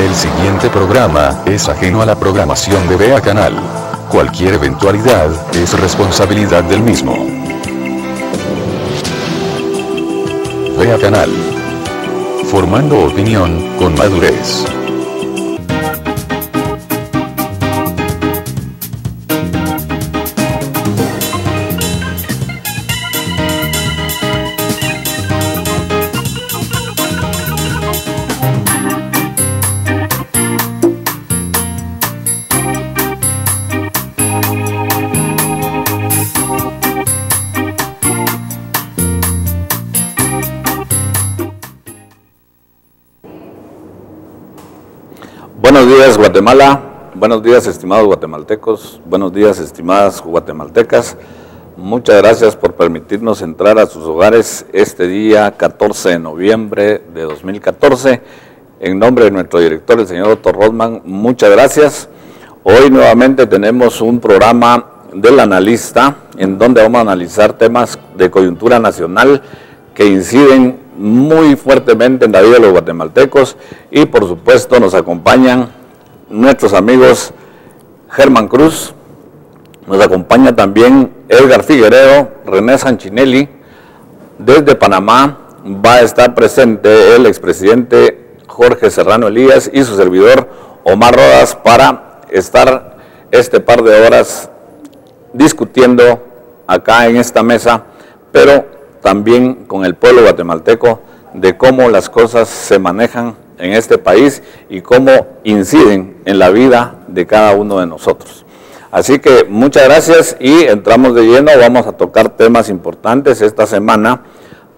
El siguiente programa es ajeno a la programación de Vea Canal. Cualquier eventualidad es responsabilidad del mismo. Vea Canal. Formando opinión con madurez. Buenos días, Guatemala. Buenos días, estimados guatemaltecos. Buenos días, estimadas guatemaltecas. Muchas gracias por permitirnos entrar a sus hogares este día 14 de noviembre de 2014. En nombre de nuestro director, el señor Otto Rothman, muchas gracias. Hoy nuevamente tenemos un programa del analista en donde vamos a analizar temas de coyuntura nacional que inciden muy fuertemente en la vida de los guatemaltecos, y por supuesto nos acompañan nuestros amigos Germán Cruz, nos acompaña también Edgar Figueredo, René Sanchinelli. Desde Panamá va a estar presente el expresidente Jorge Serrano Elías y su servidor Omar Rodas para estar este par de horas discutiendo acá en esta mesa, pero también con el pueblo guatemalteco, de cómo las cosas se manejan en este país y cómo inciden en la vida de cada uno de nosotros. Así que muchas gracias y entramos de lleno. Vamos a tocar temas importantes. Esta semana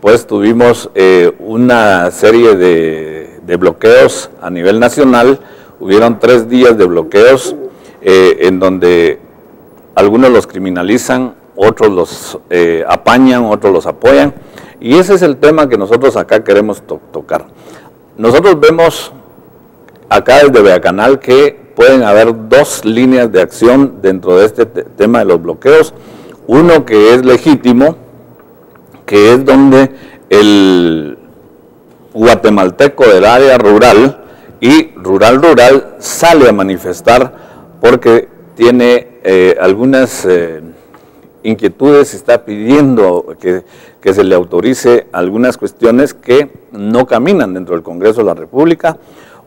pues tuvimos una serie de bloqueos a nivel nacional. Hubieron 3 días de bloqueos en donde algunos los criminalizan, otros los apañan, otros los apoyan, y ese es el tema que nosotros acá queremos tocar. Nosotros vemos acá desde Vea Canal que pueden haber 2 líneas de acción dentro de este tema de los bloqueos. Uno que es legítimo, que es donde el guatemalteco del área rural y rural sale a manifestar porque tiene algunas inquietudes, está pidiendo que se le autorice algunas cuestiones que no caminan dentro del Congreso de la República.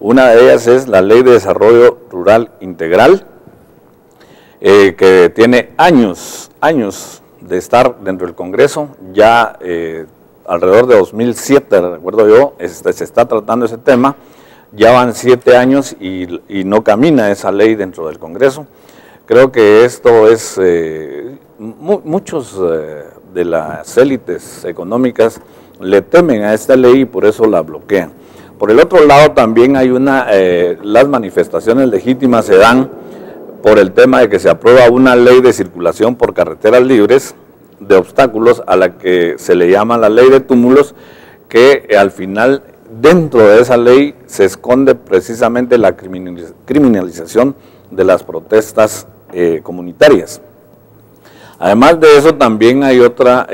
Una de ellas es la Ley de Desarrollo Rural Integral, que tiene años de estar dentro del Congreso. Ya alrededor de 2007, recuerdo yo, se está tratando ese tema. Ya van 7 años y no camina esa ley dentro del Congreso. Creo que esto es, muchos de las élites económicas le temen a esta ley y por eso la bloquean. Por el otro lado también hay las manifestaciones legítimas se dan por el tema de que se aprueba una ley de circulación por carreteras libres de obstáculos, a la que se le llama la ley de túmulos, que al final dentro de esa ley se esconde precisamente la criminalización de las protestas comunitarias. Además de eso, también hay otra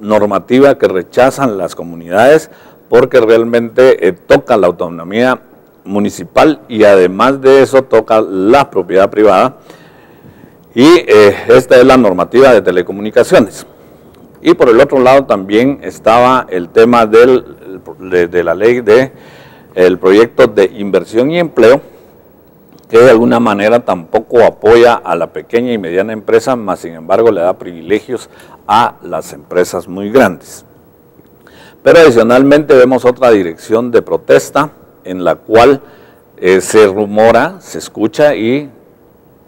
normativa que rechazan las comunidades porque realmente toca la autonomía municipal y además de eso toca la propiedad privada, y esta es la normativa de telecomunicaciones. Y por el otro lado también estaba el tema de la ley del proyecto de inversión y empleo, que de alguna manera tampoco apoya a la pequeña y mediana empresa, más sin embargo le da privilegios a las empresas muy grandes. Pero adicionalmente vemos otra dirección de protesta en la cual se rumora, se escucha y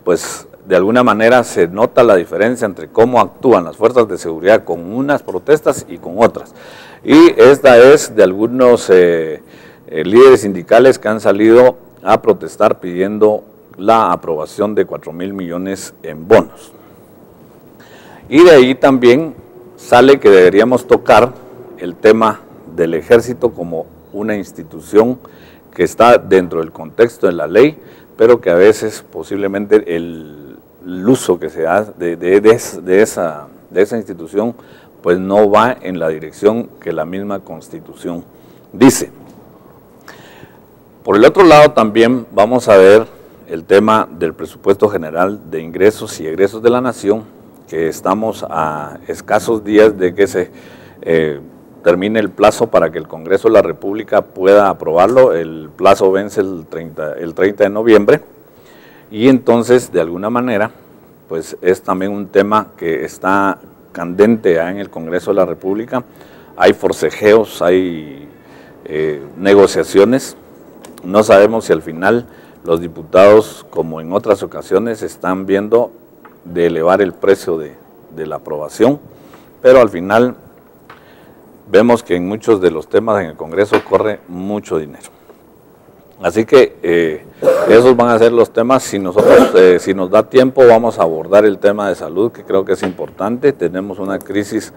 pues de alguna manera se nota la diferencia entre cómo actúan las fuerzas de seguridad con unas protestas y con otras. Y esta es de algunos líderes sindicales que han salido a protestar pidiendo la aprobación de 4,000 millones en bonos. Y de ahí también sale que deberíamos tocar el tema del ejército como una institución que está dentro del contexto de la ley, pero que a veces posiblemente el uso que se da de esa institución pues no va en la dirección que la misma Constitución dice. Por el otro lado también vamos a ver el tema del presupuesto general de ingresos y egresos de la nación, que estamos a escasos días de que se termine el plazo para que el Congreso de la República pueda aprobarlo. El plazo vence el 30 de noviembre y entonces de alguna manera pues es también un tema que está candente en el Congreso de la República. Hay forcejeos, hay negociaciones. No sabemos si al final los diputados, como en otras ocasiones, están viendo de elevar el precio de la aprobación, pero al final vemos que en muchos de los temas en el Congreso corre mucho dinero. Así que esos van a ser los temas. Si nosotros, si nos da tiempo, vamos a abordar el tema de salud, que creo que es importante. Tenemos una crisis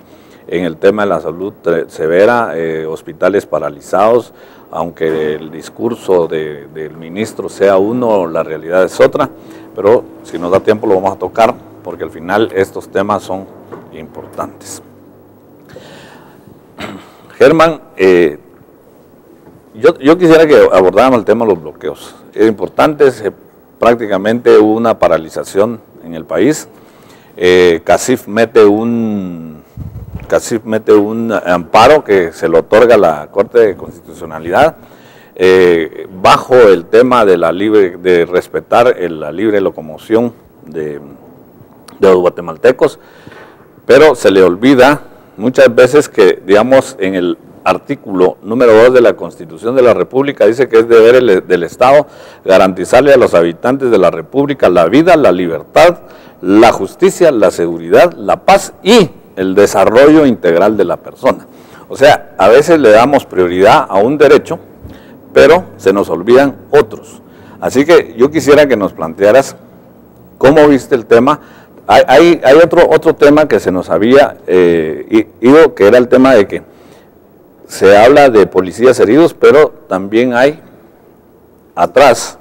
en el tema de la salud severa, hospitales paralizados, aunque el discurso del ministro sea uno, la realidad es otra, pero si nos da tiempo lo vamos a tocar, porque al final estos temas son importantes. Germán, yo quisiera que abordáramos el tema de los bloqueos. Es importante, prácticamente hubo una paralización en el país. CACIF mete un amparo que se lo otorga la Corte de Constitucionalidad bajo el tema de respetar la libre locomoción de los guatemaltecos, pero se le olvida muchas veces que, digamos, en el artículo número 2 de la Constitución de la República dice que es deber del Estado garantizarle a los habitantes de la República la vida, la libertad, la justicia, la seguridad, la paz y el desarrollo integral de la persona. O sea, a veces le damos prioridad a un derecho, pero se nos olvidan otros. Así que yo quisiera que nos plantearas cómo viste el tema. Hay otro tema que se nos había ido, que era el tema de que se habla de policías heridos, pero también hay atrás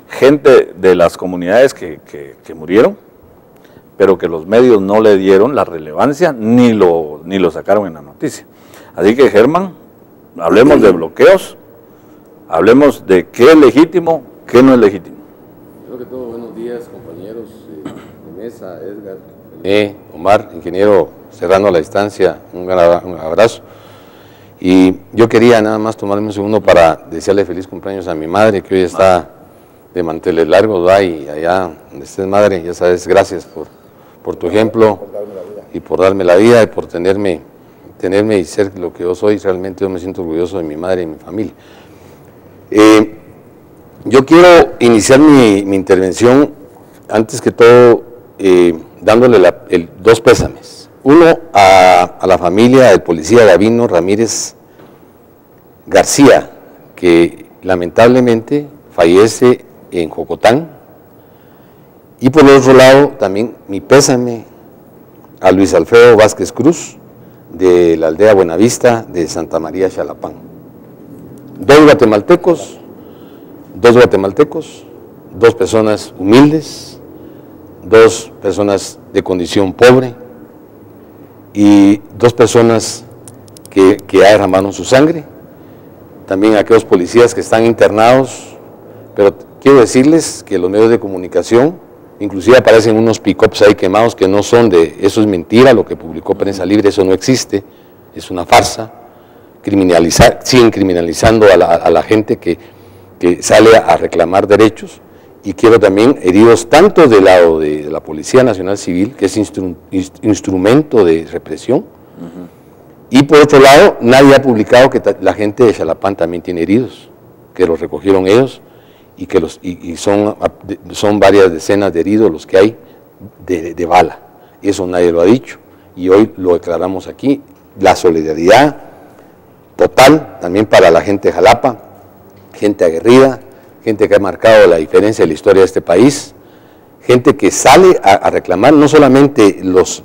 gente de las comunidades que murieron, pero que los medios no le dieron la relevancia ni lo sacaron en la noticia. Así que, Germán, hablemos de bloqueos, hablemos de qué es legítimo, qué no es legítimo. Primero que todo, buenos días, compañeros de mesa, Edgar, Omar, ingeniero Serrano a la distancia, un abrazo. Y yo quería nada más tomarme un segundo para desearle feliz cumpleaños a mi madre, que hoy está de manteles largos, ¿va? Y allá donde estés, madre, ya sabes, gracias por tu ejemplo y por darme la vida y por tenerme y ser lo que yo soy. Realmente yo me siento orgulloso de mi madre y mi familia. Yo quiero iniciar mi intervención, antes que todo, dándole dos pésames. Uno a la familia del policía Gavino Ramírez García, que lamentablemente fallece en Jocotán. Y por el otro lado, también mi pésame a Luis Alfredo Vázquez Cruz, de la aldea Buenavista de Santa María Xalapán. Dos guatemaltecos, dos personas humildes, dos personas de condición pobre y dos personas que ya derramaron su sangre. También aquellos policías que están internados, pero quiero decirles que los medios de comunicación, inclusive aparecen unos pick-ups ahí quemados que no son eso es mentira, lo que publicó Prensa Libre, eso no existe, es una farsa. Siguen criminalizando a la gente que sale a reclamar derechos. Y quiero también heridos tanto del lado de la Policía Nacional Civil, que es instrumento de represión, y por otro lado, nadie ha publicado que la gente de Xalapán también tiene heridos, que los recogieron ellos, y que son varias decenas de heridos los que hay de bala. Eso nadie lo ha dicho, y hoy lo declaramos aquí. La solidaridad total también para la gente de Jalapa, gente aguerrida, gente que ha marcado la diferencia de la historia de este país, gente que sale a reclamar no solamente los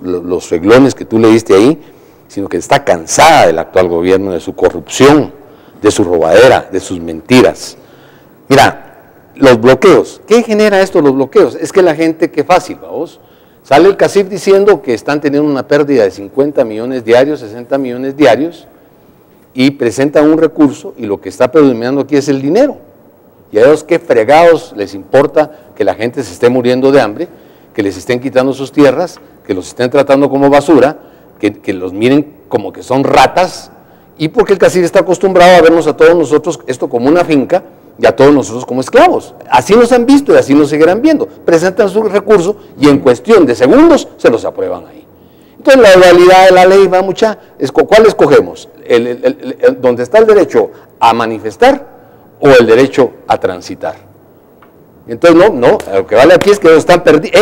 reglones que tú le diste ahí, sino que está cansada del actual gobierno, de su corrupción, de su robadera, de sus mentiras. Mira, los bloqueos, ¿qué genera esto los bloqueos? Es que la gente, qué fácil, vamos, sale el CACIF diciendo que están teniendo una pérdida de 50 millones diarios, 60 millones diarios, y presentan un recurso, y lo que está predominando aquí es el dinero. Y a ellos qué fregados les importa que la gente se esté muriendo de hambre, que les estén quitando sus tierras, que los estén tratando como basura, que los miren como que son ratas, y porque el cacique está acostumbrado a vernos a todos nosotros esto como una finca y a todos nosotros como esclavos. Así nos han visto y así nos seguirán viendo. Presentan su recurso y en cuestión de segundos se los aprueban ahí. Entonces la dualidad de la ley va mucha. ¿Cuál escogemos? ¿Dónde está el derecho a manifestar o el derecho a transitar? Entonces no, lo que vale aquí es que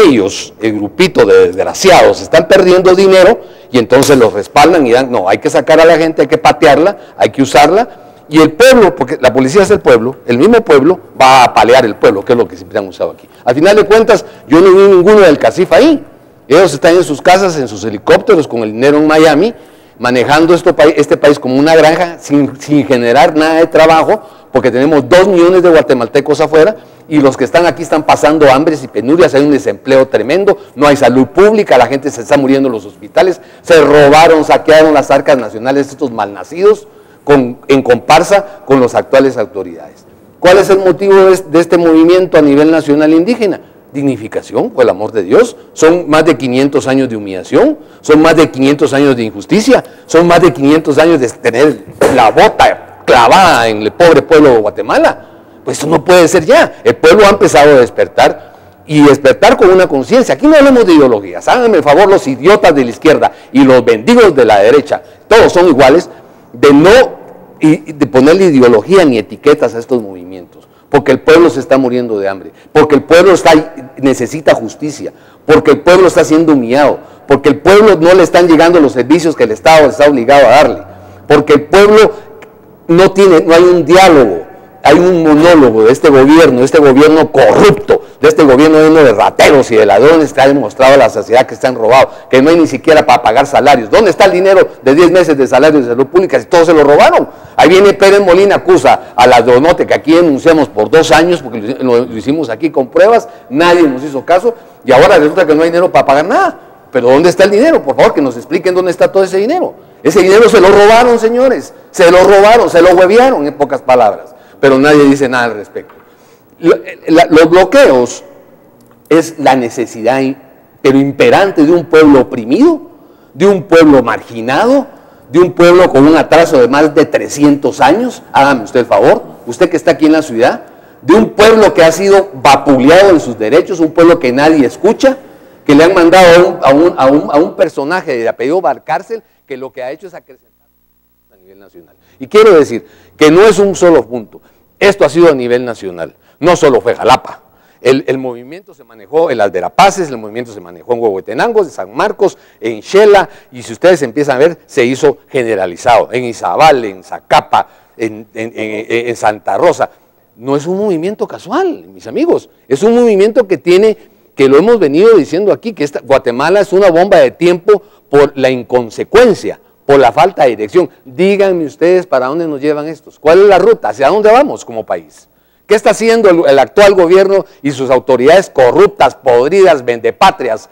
ellos, el grupito de desgraciados, están perdiendo dinero y entonces los respaldan y dan, no, hay que sacar a la gente, hay que patearla, hay que usarla, y el pueblo, porque la policía es el pueblo, el mismo pueblo va a apalear el pueblo, que es lo que siempre han usado aquí. Al final de cuentas, yo no vi ninguno del CACIF ahí, ellos están en sus casas, en sus helicópteros, con el dinero en Miami, manejando este país como una granja sin generar nada de trabajo, porque tenemos 2 millones de guatemaltecos afuera, y los que están aquí están pasando hambres y penurias, hay un desempleo tremendo, no hay salud pública, la gente se está muriendo en los hospitales, se robaron, saquearon las arcas nacionales estos malnacidos en comparsa con las actuales autoridades. ¿Cuál es el motivo de este movimiento a nivel nacional indígena? Dignificación, por el amor de Dios. Son más de 500 años de humillación, son más de 500 años de injusticia, son más de 500 años de tener la bota clavada en el pobre pueblo de Guatemala. Pues eso no puede ser ya. El pueblo ha empezado a despertar y despertar con una conciencia. Aquí no hablamos de ideologías. Háganme el favor los idiotas de la izquierda y los mendigos de la derecha, todos son iguales, de ponerle ideología ni etiquetas a estos movimientos. Porque el pueblo se está muriendo de hambre, porque el pueblo necesita justicia, porque el pueblo está siendo humillado, porque el pueblo no le están llegando los servicios que el Estado está obligado a darle, porque el pueblo no hay un diálogo. Hay un monólogo de este gobierno corrupto, de este gobierno lleno de rateros y de ladrones que ha demostrado a la sociedad que están robados, que no hay ni siquiera para pagar salarios. ¿Dónde está el dinero de 10 meses de salarios de salud pública si todos se lo robaron? Ahí viene Pérez Molina, acusa a la Donote, que aquí denunciamos por 2 años, porque lo hicimos aquí con pruebas, nadie nos hizo caso, y ahora resulta que no hay dinero para pagar nada. Pero ¿dónde está el dinero? Por favor, que nos expliquen dónde está todo ese dinero. Ese dinero se lo robaron, señores, se lo robaron, se lo huevearon, en pocas palabras. Pero nadie dice nada al respecto. Los bloqueos es la necesidad, pero imperante, de un pueblo oprimido, de un pueblo marginado, de un pueblo con un atraso de más de 300 años, hágame usted el favor, usted que está aquí en la ciudad, de un pueblo que ha sido vapuleado en sus derechos, un pueblo que nadie escucha, que le han mandado a un personaje de apellido Valcárcel, que lo que ha hecho es acrecentar a nivel nacional. Y quiero decir que no es un solo punto, esto ha sido a nivel nacional, no solo fue Jalapa. El movimiento se manejó en las Verapaces, el movimiento se manejó en Huehuetenango, en San Marcos, en Xela, y si ustedes empiezan a ver, se hizo generalizado, en Izabal, en Zacapa, en Santa Rosa. No es un movimiento casual, mis amigos, es un movimiento que lo hemos venido diciendo aquí, que Guatemala es una bomba de tiempo por la inconsecuencia, por la falta de dirección. Díganme ustedes para dónde nos llevan estos, cuál es la ruta, hacia dónde vamos como país. ¿Qué está haciendo el actual gobierno y sus autoridades corruptas, podridas, vendepatrias,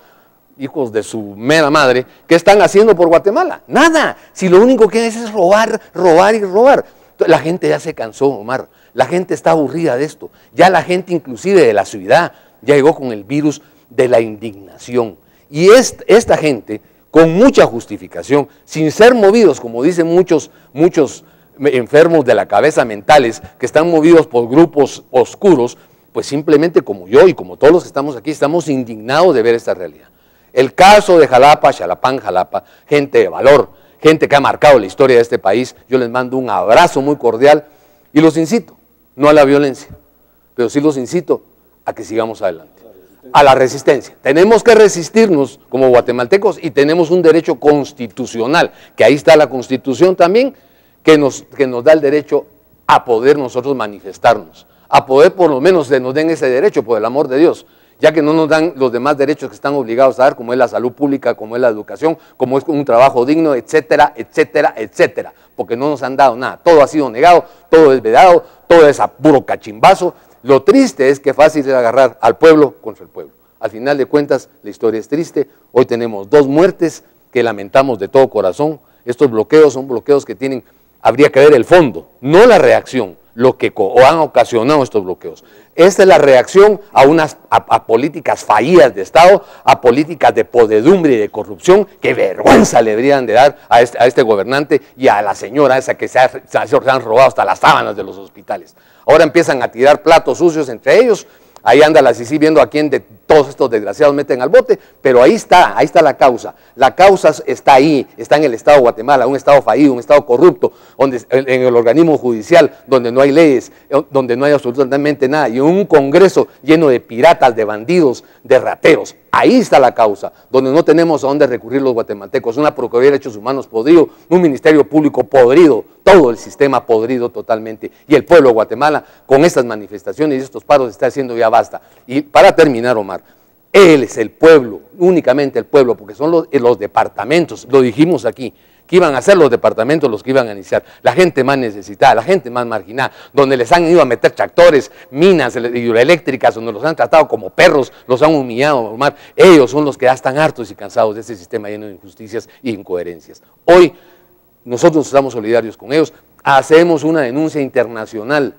hijos de su mera madre? ¿Qué están haciendo por Guatemala? Nada, si lo único que es robar, robar y robar. La gente ya se cansó, Omar, la gente está aburrida de esto, ya la gente inclusive de la ciudad ya llegó con el virus de la indignación. Y esta gente, con mucha justificación, sin ser movidos, como dicen muchos enfermos de la cabeza mentales, que están movidos por grupos oscuros, pues simplemente como yo y como todos los que estamos aquí, estamos indignados de ver esta realidad. El caso de Jalapa, Xalapán, Jalapa, gente de valor, gente que ha marcado la historia de este país, yo les mando un abrazo muy cordial y los incito, no a la violencia, pero sí los incito a que sigamos adelante, a la resistencia. Tenemos que resistirnos como guatemaltecos y tenemos un derecho constitucional, que ahí está la Constitución también, que nos da el derecho a poder nosotros manifestarnos, a poder por lo menos nos den ese derecho, por el amor de Dios, ya que no nos dan los demás derechos que están obligados a dar, como es la salud pública, como es la educación, como es un trabajo digno, etcétera, etcétera, etcétera, porque no nos han dado nada, todo ha sido negado, todo es vedado, todo es a puro cachimbazo. Lo triste es que fácil es agarrar al pueblo contra el pueblo. Al final de cuentas, la historia es triste, hoy tenemos 2 muertes que lamentamos de todo corazón. Estos bloqueos son bloqueos que habría que ver el fondo, no la reacción. o han ocasionado estos bloqueos. Esta es la reacción a políticas fallidas de Estado, a políticas de podredumbre y de corrupción que vergüenza le deberían de dar a este gobernante y a la señora esa que se han robado hasta las sábanas de los hospitales. Ahora empiezan a tirar platos sucios entre ellos. Ahí anda la CICI viendo a quién de todos estos desgraciados meten al bote, pero ahí está la causa. La causa está ahí, está en el Estado de Guatemala, un Estado fallido, un Estado corrupto, en el organismo judicial, donde no hay leyes, donde no hay absolutamente nada, y un Congreso lleno de piratas, de bandidos, de rateros. Ahí está la causa, donde no tenemos a dónde recurrir los guatemaltecos, una Procuraduría de Derechos Humanos podrido, un Ministerio Público podrido, todo el sistema podrido totalmente, y el pueblo de Guatemala con estas manifestaciones y estos paros está haciendo ya basta. Y para terminar, Omar, él es el pueblo, únicamente el pueblo, porque son los departamentos, lo dijimos aquí, que iban a ser los departamentos los que iban a iniciar, la gente más necesitada, la gente más marginada, donde les han ido a meter tractores, minas hidroeléctricas, donde los han tratado como perros, los han humillado, Omar. Ellos son los que ya están hartos y cansados de ese sistema lleno de injusticias e incoherencias. Hoy nosotros estamos solidarios con ellos, hacemos una denuncia internacional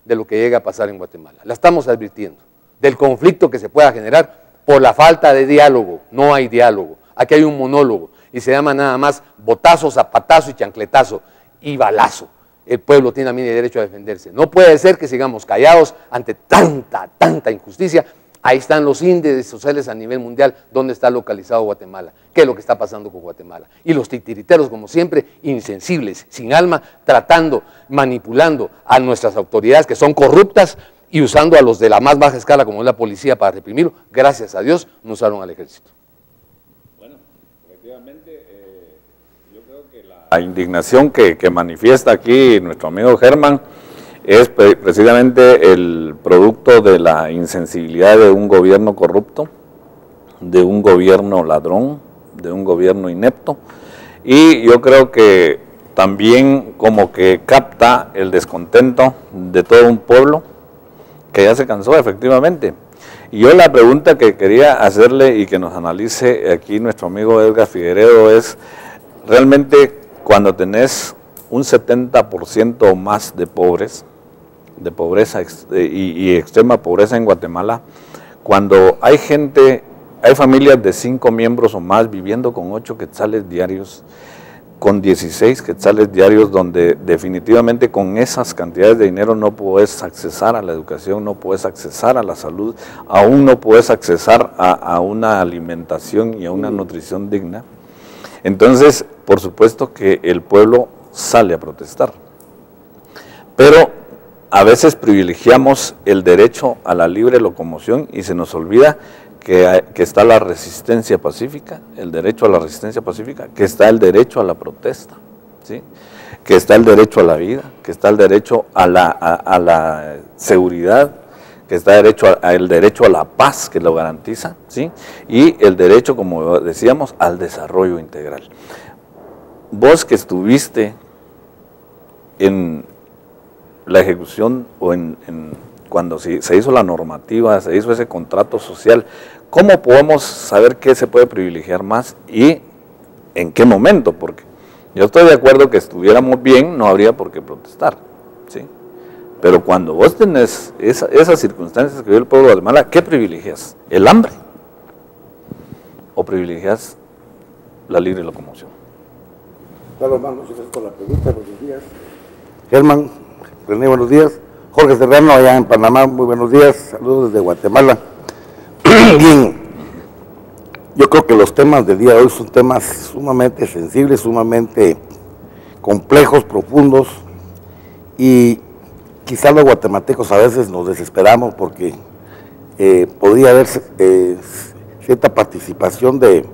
de lo que llega a pasar en Guatemala, la estamos advirtiendo, del conflicto que se pueda generar por la falta de diálogo. No hay diálogo, aquí hay un monólogo, y se llama nada más botazo, zapatazo y chancletazo y balazo. El pueblo tiene también el derecho a defenderse. No puede ser que sigamos callados ante tanta injusticia. Ahí están los índices sociales a nivel mundial, donde está localizado Guatemala, qué es lo que está pasando con Guatemala. Y los titiriteros, como siempre, insensibles, sin alma, tratando, manipulando a nuestras autoridades que son corruptas y usando a los de la más baja escala, como es la policía, para reprimirlo. Gracias a Dios no usaron al ejército. Yo creo que la indignación que manifiesta aquí nuestro amigo Germán es precisamente el producto de la insensibilidad de un gobierno corrupto, de un gobierno ladrón, de un gobierno inepto, y yo creo que también como que capta el descontento de todo un pueblo que ya se cansó efectivamente. Y yo la pregunta que quería hacerle y que nos analice aquí nuestro amigo Edgar Figueredo es, realmente cuando tenés un 70% o más de pobres, de pobreza y extrema pobreza en Guatemala, cuando hay familias de 5 miembros o más viviendo con 8 quetzales diarios, con 16 quetzales diarios, donde definitivamente con esas cantidades de dinero no puedes accesar a la educación, no puedes accesar a la salud, aún no puedes accesar a una alimentación y a una nutrición digna. Entonces, por supuesto que el pueblo sale a protestar, pero a veces privilegiamos el derecho a la libre locomoción y se nos olvida que está la resistencia pacífica, el derecho a la resistencia pacífica, que está el derecho a la protesta, ¿sí? Que está el derecho a la vida, que está el derecho a la seguridad, que está el derecho a la paz que lo garantiza, ¿sí? Y el derecho, como decíamos, al desarrollo integral. Vos que estuviste en la ejecución o cuando se hizo la normativa, se hizo ese contrato social, ¿cómo podemos saber qué se puede privilegiar más y en qué momento? Porque yo estoy de acuerdo que estuviéramos bien, no habría por qué protestar, ¿sí? Pero cuando vos tenés esas circunstancias que vive el pueblo de Guatemala, ¿qué privilegias? ¿El hambre? ¿O privilegias la libre locomoción? Claro, hermano, muchas gracias por la pregunta, buenos días. Germán, René, buenos días. Jorge Serrano, allá en Panamá, muy buenos días. Saludos desde Guatemala. Bien, yo creo que los temas del día de hoy son temas sumamente sensibles, sumamente complejos, profundos, y quizás los guatemaltecos a veces nos desesperamos porque podría haber cierta participación de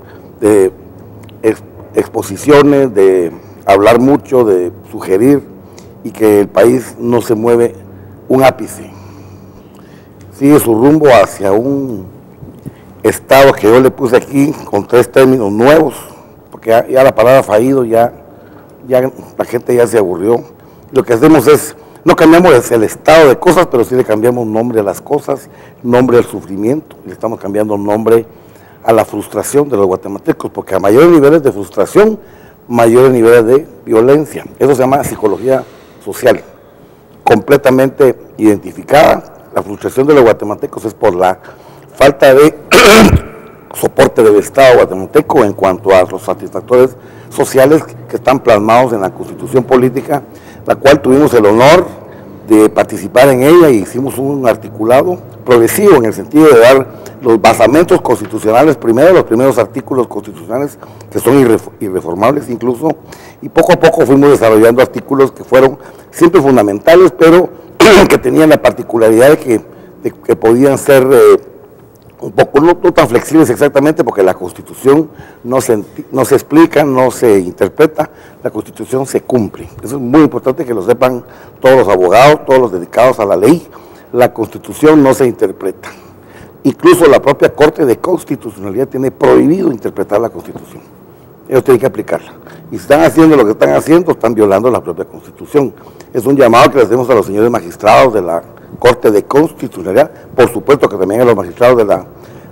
exposiciones, de hablar mucho, de sugerir, y que el país no se mueve un ápice. Sigue su rumbo hacia un estado que yo le puse aquí con 3 términos nuevos, porque ya la palabra fallido, ya la gente ya se aburrió. Lo que hacemos es, no cambiamos el estado de cosas, pero sí le cambiamos nombre a las cosas, nombre al sufrimiento, le estamos cambiando nombre a la frustración de los guatemaltecos, porque a mayores niveles de frustración, mayores niveles de violencia. Eso se llama psicología social. completamente identificada. La frustración de los guatemaltecos es por la falta de soporte del Estado guatemalteco en cuanto a los satisfactores sociales que están plasmados en la Constitución Política, la cual tuvimos el honor de participar en ella y hicimos un articulado progresivo en el sentido de dar los basamentos constitucionales primero, los primeros artículos constitucionales que son irreformables incluso, y poco a poco fuimos desarrollando artículos que fueron siempre fundamentales, pero que tenían la particularidad de que podían ser un poco no tan flexibles exactamente, porque la Constitución no se explica, no se interpreta, la Constitución se cumple. Eso es muy importante que lo sepan todos los abogados, todos los dedicados a la ley. La Constitución no se interpreta. Incluso la propia Corte de Constitucionalidad tiene prohibido interpretar la Constitución. Ellos tienen que aplicarla. Y si están haciendo lo que están haciendo, están violando la propia Constitución. Es un llamado que le hacemos a los señores magistrados de la Corte de Constitucionalidad, por supuesto que también a los magistrados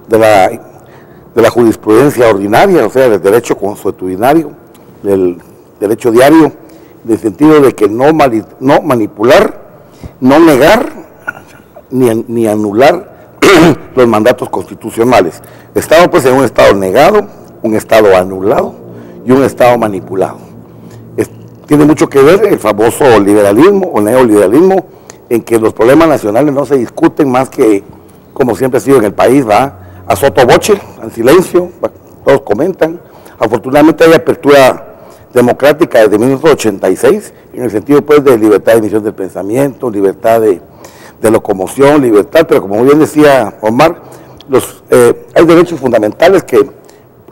de la jurisprudencia ordinaria, o sea, del derecho consuetudinario, del derecho diario, en el sentido de que no manipular, no negar, ni anular los mandatos constitucionales. Estamos pues en un Estado negado, un Estado anulado y un Estado manipulado. Tiene mucho que ver el famoso liberalismo o neoliberalismo, en que los problemas nacionales no se discuten más que, como siempre ha sido en el país, va a sotoboche, en silencio, todos comentan. Afortunadamente hay apertura democrática desde 1986, en el sentido pues de libertad de emisión del pensamiento, libertad de locomoción, libertad, pero como bien decía Omar, hay derechos fundamentales que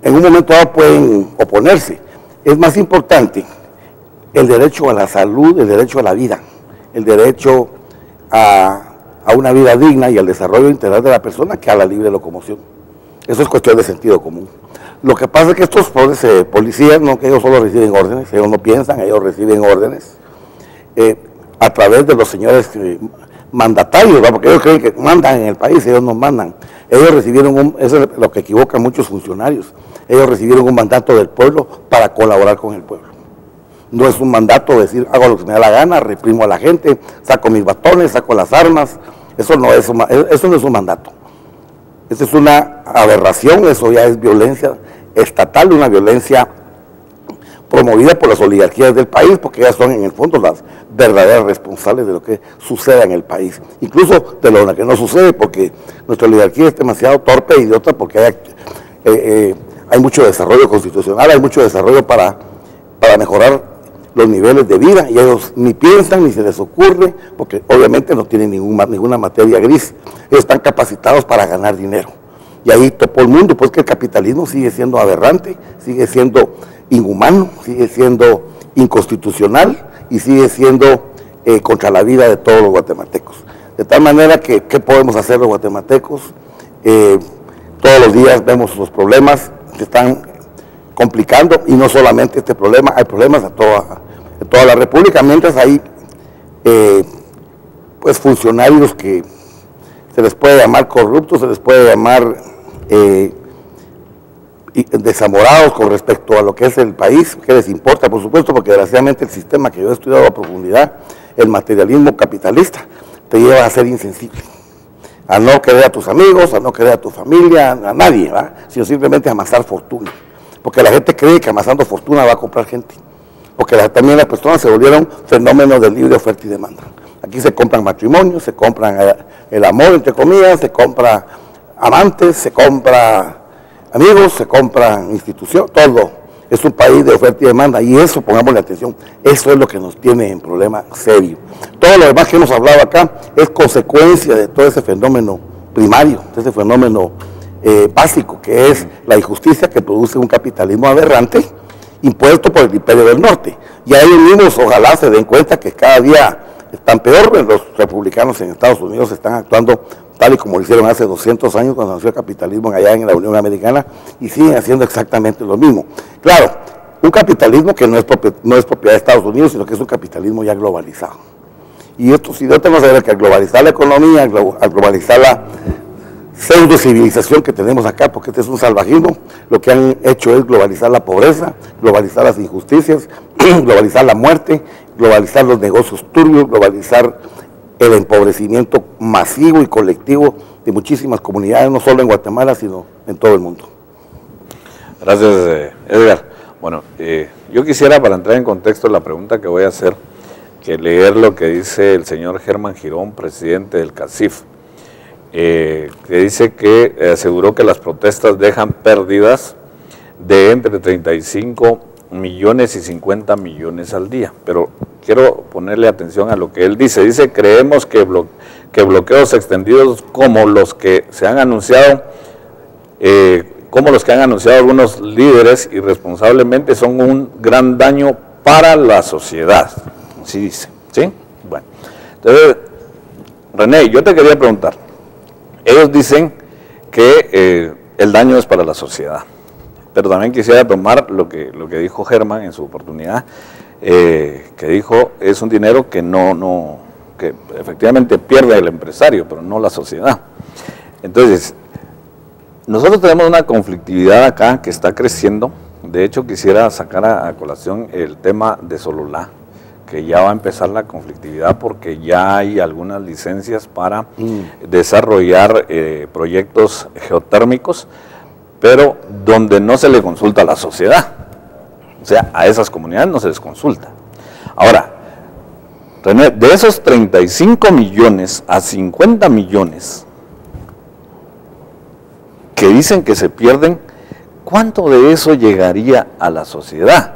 en un momento dado pueden oponerse. Es más importante el derecho a la salud, el derecho a la vida, el derecho a una vida digna y al desarrollo integral de la persona que a la libre locomoción. Eso es cuestión de sentido común. Lo que pasa es que estos policías, no que ellos solo reciben órdenes, ellos no piensan, ellos reciben órdenes a través de los señores mandatarios, ¿verdad? Porque ellos creen que mandan en el país, ellos no mandan. Ellos recibieron eso es lo que equivocan muchos funcionarios, ellos recibieron un mandato del pueblo para colaborar con el pueblo. No es un mandato de decir, hago lo que me da la gana, reprimo a la gente, saco mis batones, saco las armas. Eso no es un mandato. Esa es una aberración, eso ya es violencia estatal, una violencia promovida por las oligarquías del país, porque ellas son en el fondo las verdaderas responsables de lo que suceda en el país. Incluso de lo que no sucede, porque nuestra oligarquía es demasiado torpe e idiota, porque hay mucho desarrollo constitucional, hay mucho desarrollo para mejorar los niveles de vida, y ellos ni piensan ni se les ocurre, porque obviamente no tienen ninguna materia gris. Ellos están capacitados para ganar dinero, y ahí topó el mundo, pues que el capitalismo sigue siendo aberrante, sigue siendo inhumano, sigue siendo inconstitucional y sigue siendo contra la vida de todos los guatemaltecos. De tal manera que, ¿qué podemos hacer los guatemaltecos? Todos los días vemos los problemas que están complicando, y no solamente este problema, hay problemas de toda la República, mientras hay pues funcionarios que se les puede llamar corruptos, se les puede llamar desamorados con respecto a lo que es el país, que les importa, por supuesto, porque desgraciadamente el sistema que yo he estudiado a profundidad, el materialismo capitalista, te lleva a ser insensible, a no querer a tus amigos, a no querer a tu familia, a nadie, ¿verdad? Sino simplemente a amasar fortuna. Porque la gente cree que amasando fortuna va a comprar gente, porque también las personas se volvieron fenómenos de libre oferta y demanda. Aquí se compran matrimonios, se compran el amor, entre comillas, se compra amantes, se compra amigos, se compran instituciones, todo. Es un país de oferta y demanda, y eso, pongámosle atención, eso es lo que nos tiene en problema serio. Todo lo demás que hemos hablado acá es consecuencia de todo ese fenómeno primario, de ese fenómeno básico, que es la injusticia que produce un capitalismo aberrante impuesto por el imperio del norte. Y a ellos mismos ojalá se den cuenta que cada día están peor. Los republicanos en Estados Unidos están actuando tal y como lo hicieron hace 200 años cuando nació el capitalismo allá en la Unión Americana, y siguen haciendo exactamente lo mismo. Claro, un capitalismo que no es propiedad de Estados Unidos, sino que es un capitalismo ya globalizado. Y estos idiotas no saben que al globalizar la economía, al globalizar pseudo civilización que tenemos acá, porque este es un salvajismo. Lo que han hecho es globalizar la pobreza, globalizar las injusticias, globalizar la muerte, globalizar los negocios turbios, globalizar el empobrecimiento masivo y colectivo de muchísimas comunidades, no solo en Guatemala, sino en todo el mundo. Gracias, Edgar. Bueno, yo quisiera, para entrar en contexto, la pregunta que voy a hacer, que leer lo que dice el señor Germán Girón, presidente del CACIF, que dice que aseguró que las protestas dejan pérdidas de entre 35 millones y 50 millones al día. Pero quiero ponerle atención a lo que él dice. Dice, creemos que bloqueos extendidos como los que se han anunciado, algunos líderes irresponsablemente, son un gran daño para la sociedad. Así dice, ¿sí? Bueno, entonces, René, yo te quería preguntar, ellos dicen que el daño es para la sociedad, pero también quisiera tomar lo que dijo Germán en su oportunidad, que dijo, es un dinero que que efectivamente pierde el empresario, pero no la sociedad. Entonces, nosotros tenemos una conflictividad acá que está creciendo. De hecho, quisiera sacar a colación el tema de Sololá, que ya va a empezar la conflictividad porque ya hay algunas licencias para desarrollar proyectos geotérmicos, pero donde no se le consulta a la sociedad. O sea, a esas comunidades no se les consulta. Ahora, René, de esos 35 millones a 50 millones que dicen que se pierden, ¿cuánto de eso llegaría a la sociedad?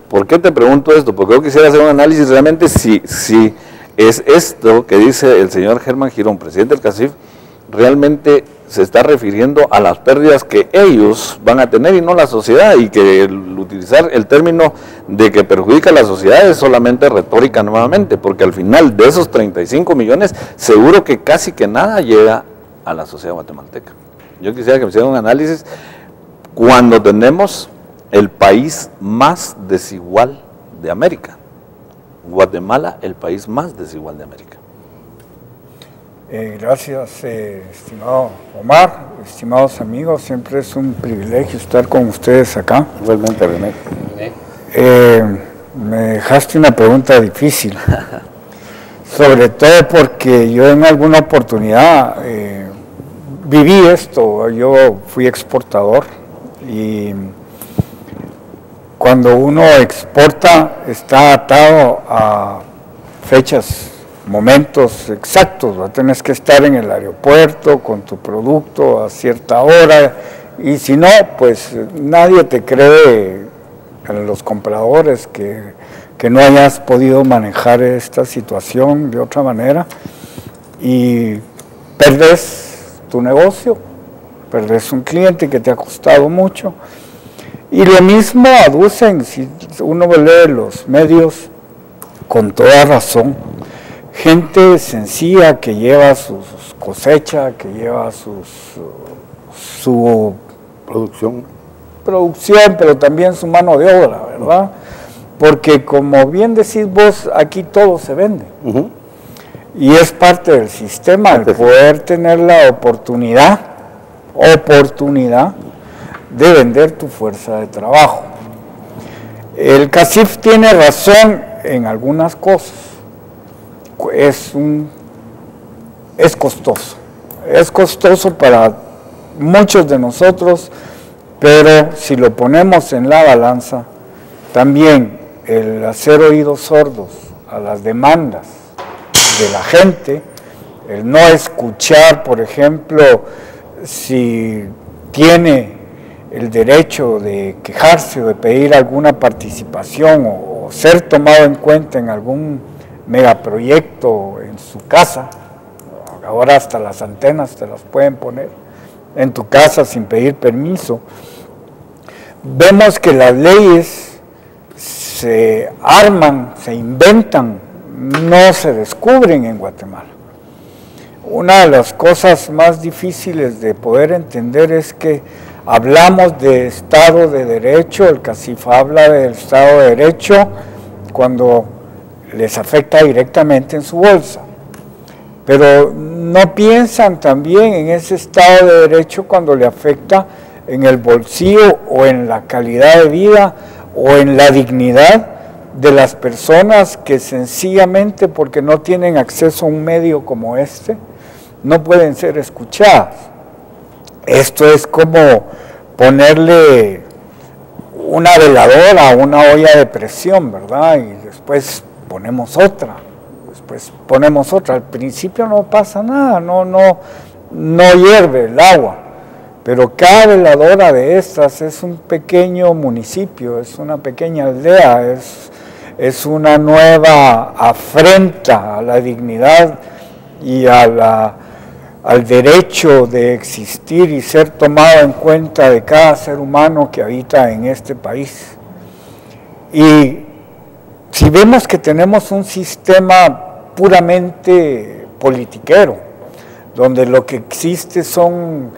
¿Por qué te pregunto esto? Porque yo quisiera hacer un análisis realmente si es esto que dice el señor Germán Girón, presidente del CACIF, realmente se está refiriendo a las pérdidas que ellos van a tener y no la sociedad, y que utilizar el término de que perjudica a la sociedad es solamente retórica nuevamente, porque al final de esos 35 millones seguro que casi que nada llega a la sociedad guatemalteca. Yo quisiera que me hicieran un análisis cuando tenemos el país más desigual de América. Guatemala, el país más desigual de América. Gracias, estimado Omar, estimados amigos, siempre es un privilegio estar con ustedes acá. Igualmente, René. Me dejaste una pregunta difícil, sobre todo porque yo en alguna oportunidad viví esto. Yo fui exportador y cuando uno exporta está atado a fechas, momentos exactos, tienes que estar en el aeropuerto con tu producto a cierta hora, y si no, pues nadie te cree, a los compradores, que no hayas podido manejar esta situación de otra manera, y perdés tu negocio, perdés un cliente que te ha costado mucho. Y lo mismo aducen, si uno lee los medios, con toda razón, gente sencilla que lleva su cosecha, que lleva su producción, pero también su mano de obra, ¿verdad? Porque como bien decís vos, aquí todo se vende. Y es parte del sistema el poder tener la oportunidad de vender tu fuerza de trabajo. El CACIF tiene razón en algunas cosas. Es costoso para muchos de nosotros, pero si lo ponemos en la balanza, también el hacer oídos sordos a las demandas de la gente, el no escuchar, por ejemplo, si tiene el derecho de quejarse o de pedir alguna participación o ser tomado en cuenta en algún megaproyecto en su casa. Ahora hasta las antenas te las pueden poner en tu casa sin pedir permiso. Vemos que las leyes se arman, se inventan, no se descubren en Guatemala. Una de las cosas más difíciles de poder entender es que hablamos de Estado de Derecho, el CACIF habla del Estado de Derecho cuando les afecta directamente en su bolsa, pero no no piensan también en ese Estado de Derecho cuando le afecta en el bolsillo o en la calidad de vida o en la dignidad de las personas que sencillamente porque no tienen acceso a un medio como este, no pueden ser escuchadas. Esto es como ponerle una veladora a una olla de presión, ¿verdad? Y después ponemos otra, Al principio no pasa nada, no hierve el agua, pero cada veladora de estas es un pequeño municipio, es una pequeña aldea, es una nueva afrenta a la dignidad y al derecho de existir y ser tomado en cuenta de cada ser humano que habita en este país. Y si vemos que tenemos un sistema puramente politiquero, donde lo que existe son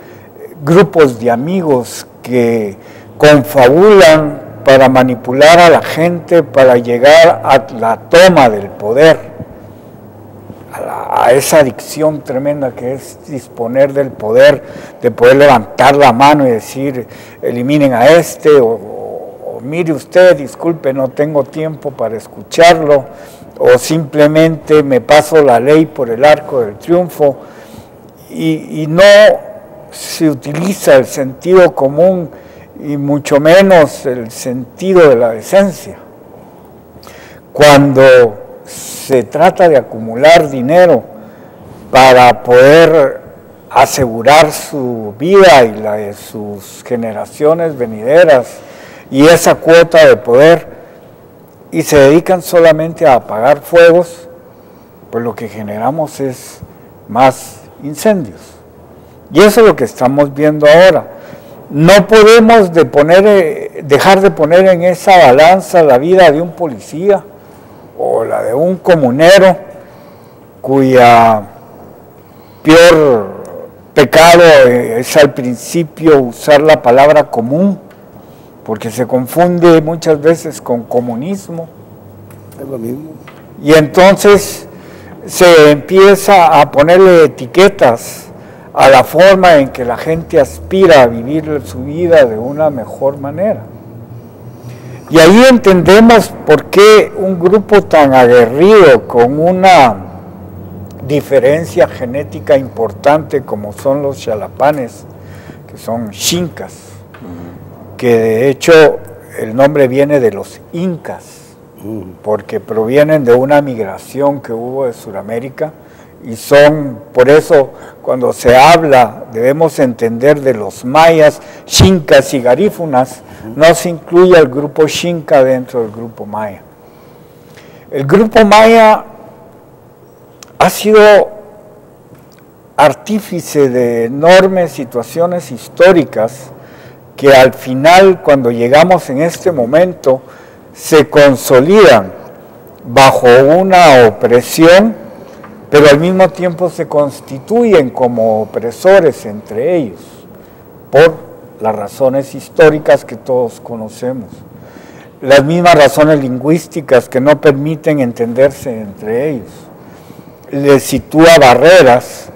grupos de amigos que confabulan para manipular a la gente, para llegar a la toma del poder, a esa adicción tremenda que es disponer del poder, de poder levantar la mano y decir, eliminen a este, o mire usted, disculpe, no tengo tiempo para escucharlo, o simplemente me paso la ley por el arco del triunfo, y no se utiliza el sentido común y mucho menos el sentido de la decencia. Cuando se trata de acumular dinero para poder asegurar su vida y la de sus generaciones venideras y esa cuota de poder, y se dedican solamente a apagar fuegos, pues lo que generamos es más incendios. Y eso es lo que estamos viendo ahora. No podemos dejar de poner en esa balanza la vida de un policía o la de un comunero cuya peor pecado es al principio usar la palabra común, porque se confunde muchas veces con comunismo. Es lo mismo. Y entonces se empieza a ponerle etiquetas a la forma en que la gente aspira a vivir su vida de una mejor manera. Y ahí entendemos por qué un grupo tan aguerrido, con una diferencia genética importante como son los Xalapanes, que son xincas, que de hecho el nombre viene de los incas, porque provienen de una migración que hubo de Sudamérica, y son, por eso cuando se habla, debemos entender de los mayas, xincas y garífunas, no se incluye al grupo xinca dentro del grupo maya. El grupo maya ha sido artífice de enormes situaciones históricas que al final, cuando llegamos en este momento, se consolidan bajo una opresión, pero al mismo tiempo se constituyen como opresores entre ellos, por las razones históricas que todos conocemos. Las mismas razones lingüísticas que no permiten entenderse entre ellos. Les sitúa barreras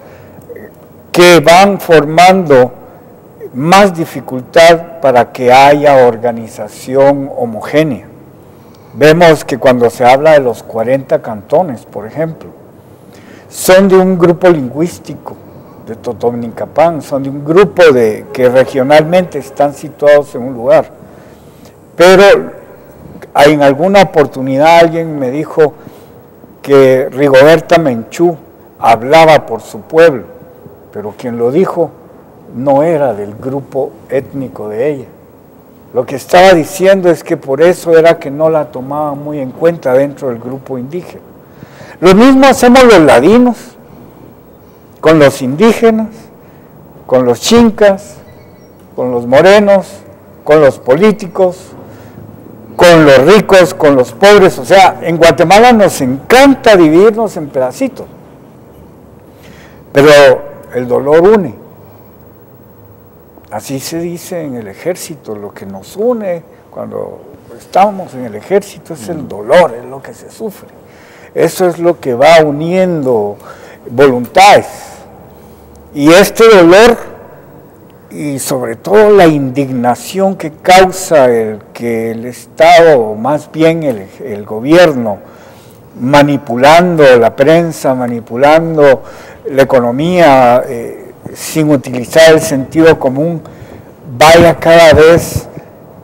que van formando más dificultad para que haya organización homogénea. Vemos que cuando se habla de los 40 cantones, por ejemplo, son de un grupo lingüístico, de Totonicapán, son de un grupo que regionalmente están situados en un lugar. Pero en alguna oportunidad alguien me dijo que Rigoberta Menchú hablaba por su pueblo, pero quien lo dijo no era del grupo étnico de ella. Lo que estaba diciendo es que por eso era que no la tomaban muy en cuenta dentro del grupo indígena. Lo mismo hacemos los ladinos, con los indígenas, con los chincas, con los morenos, con los políticos, con los ricos, con los pobres. O sea, en Guatemala nos encanta dividirnos en pedacitos, pero el dolor une. Así se dice en el ejército, lo que nos une cuando estamos en el ejército es el dolor, es lo que se sufre. Eso es lo que va uniendo voluntades. Y este dolor y sobre todo la indignación que causa el que el Estado, o más bien el gobierno, manipulando la prensa, manipulando la economía, sin utilizar el sentido común, vaya cada vez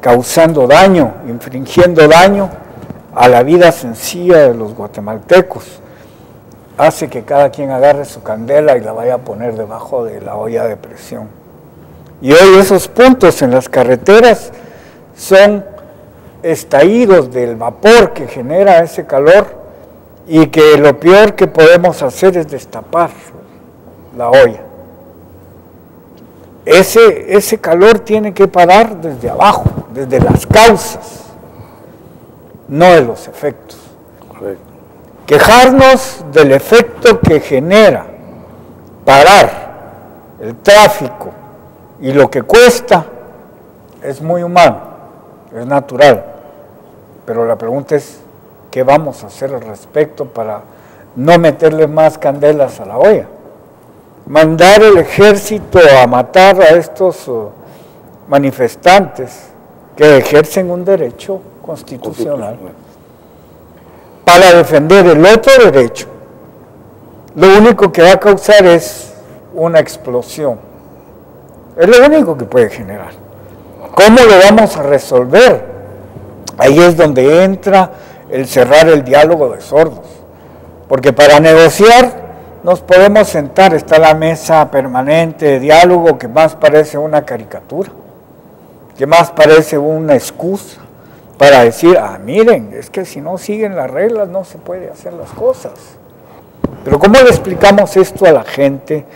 causando daño, infringiendo daño a la vida sencilla de los guatemaltecos, hace que cada quien agarre su candela y la vaya a poner debajo de la olla de presión. Y hoy esos puntos en las carreteras son estallidos del vapor que genera ese calor, y que lo peor que podemos hacer es destapar la olla. Ese calor tiene que parar desde abajo, desde las causas, no de los efectos. Correcto. Quejarnos del efecto que genera parar el tráfico y lo que cuesta es muy humano, es natural, pero la pregunta es, ¿qué vamos a hacer al respecto para no meterle más candelas a la olla? Mandar el ejército a matar a estos manifestantes que ejercen un derecho constitucional para defender el otro derecho, lo único que va a causar es una explosión. Es lo único que puede generar. ¿Cómo lo vamos a resolver? Ahí es donde entra el cerrar el diálogo de sordos, porque para negociar nos podemos sentar, está la mesa permanente de diálogo que más parece una caricatura, que más parece una excusa para decir, miren, es que si no siguen las reglas no se puede hacer las cosas. Pero ¿cómo le explicamos esto a la gente